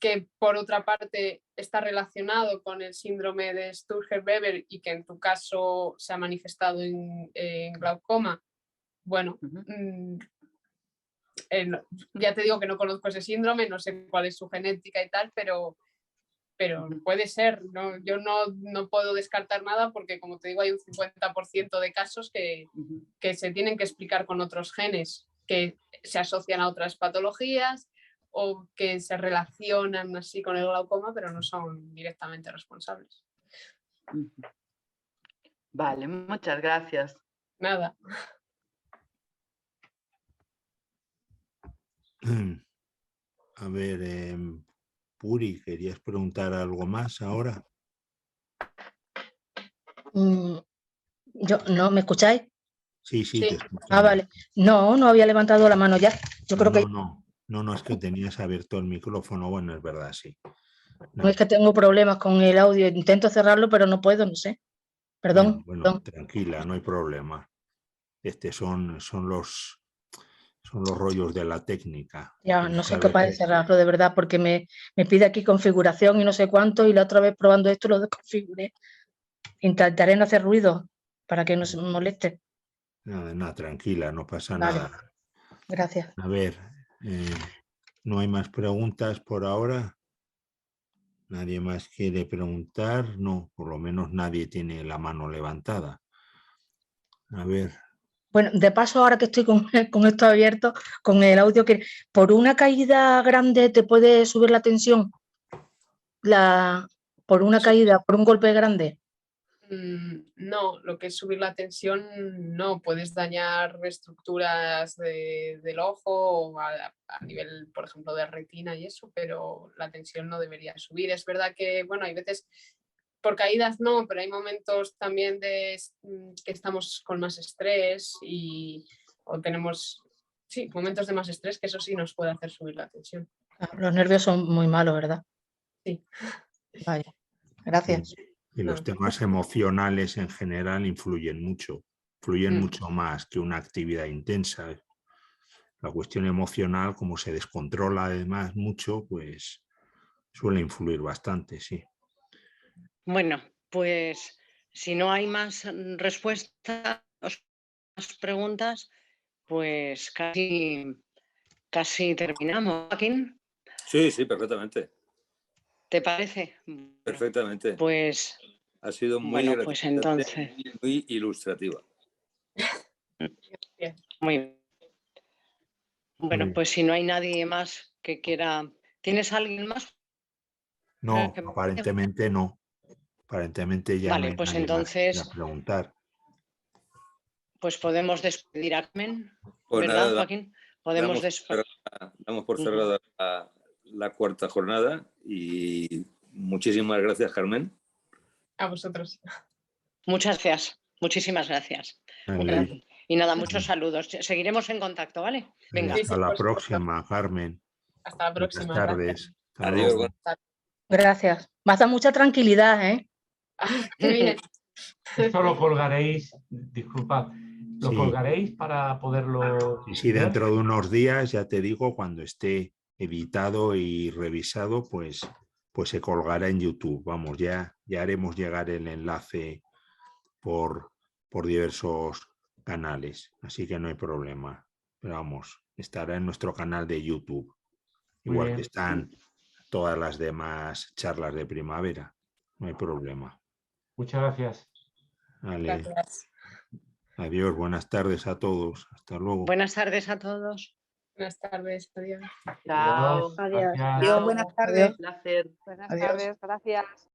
que por otra parte está relacionado con el síndrome de Sturge-Weber y que en tu caso se ha manifestado en glaucoma, bueno, ya te digo que no conozco ese síndrome, no sé cuál es su genética y tal, pero puede ser, ¿no? Yo no puedo descartar nada porque, como te digo, hay un 50% de casos que se tienen que explicar con otros genes que se asocian a otras patologías o que se relacionan así con el glaucoma, pero no son directamente responsables. Vale, muchas gracias. Nada. A ver, Puri, ¿querías preguntar algo más ahora? ¿No me escucháis? Sí, te escuchamos. Ah, vale. No había levantado la mano ya. Yo creo que... No, es que tenías abierto el micrófono. Bueno, es verdad, sí. No es que tengo problemas con el audio. Intento cerrarlo, pero no puedo, no sé. Perdón. Bueno, tranquila, no hay problema. Son los rollos de la técnica. Ya, no soy capaz de cerrarlo, de verdad, porque me pide aquí configuración y no sé cuánto, y la otra vez probando esto lo desconfiguré. Intentaré no hacer ruido para que no se moleste. Nada, tranquila, no pasa nada. Gracias. A ver, ¿no hay más preguntas por ahora? ¿Nadie más quiere preguntar? No, por lo menos nadie tiene la mano levantada. A ver. Bueno, de paso, ahora que estoy con esto abierto, con el audio, que por una caída grande te puede subir la tensión. Por una caída, por un golpe grande. No, lo que es subir la tensión, no, puedes dañar estructuras del ojo o a nivel, por ejemplo, de retina y eso, pero la tensión no debería subir. Es verdad que, bueno, hay veces por caídas no, pero hay momentos también que estamos con más estrés o tenemos, momentos de más estrés, que eso sí nos puede hacer subir la tensión. Los nervios son muy malos, ¿verdad? Sí. Vaya, gracias. Y los temas emocionales en general influyen mucho más que una actividad intensa. La cuestión emocional, como se descontrola además mucho, pues suele influir bastante, sí. Bueno, pues si no hay más respuestas, más preguntas, pues casi terminamos, Joaquín. Sí, sí, perfectamente. ¿Te parece? Perfectamente. Pues Ha sido muy bueno, pues entonces. muy ilustrativa. Muy bien. Bueno, bien. pues si no hay nadie más que quiera. ¿Tienes alguien más? No, que- aparentemente no. Aparentemente ya no Vale, hay pues nadie más que entonces, quiera preguntar. pues podemos despedir a Carmen, Pues ¿verdad, nada, Joaquín? Podemos despedir. damos por cerrada la cuarta jornada y muchísimas gracias, Carmen. A vosotros. Muchas gracias, muchísimas gracias. Vale. Y nada, muchos saludos. Seguiremos en contacto, ¿vale? Venga. Sí, Hasta sí, la por supuesto. próxima, Carmen. Hasta la Buenas próxima. tardes. Hasta Adiós. luego. Gracias. Me ha dado mucha tranquilidad, ¿eh? Qué bien. Esto lo colgaréis, disculpad, lo Sí. colgaréis para poderlo Y si ver. dentro de unos días, ya te digo, cuando esté editado y revisado, pues se colgará en YouTube. Vamos, ya haremos llegar el enlace por diversos canales, así que no hay problema. Pero vamos, estará en nuestro canal de YouTube, Muy igual bien. que están todas las demás charlas de primavera. No hay problema. Muchas gracias. Vale. Gracias. Adiós, buenas tardes a todos. Hasta luego. Buenas tardes a todos. Buenas tardes. Adiós. Chao. Adiós. Gracias. Adiós, buenas tardes. Un placer. Buenas Adiós. tardes, gracias.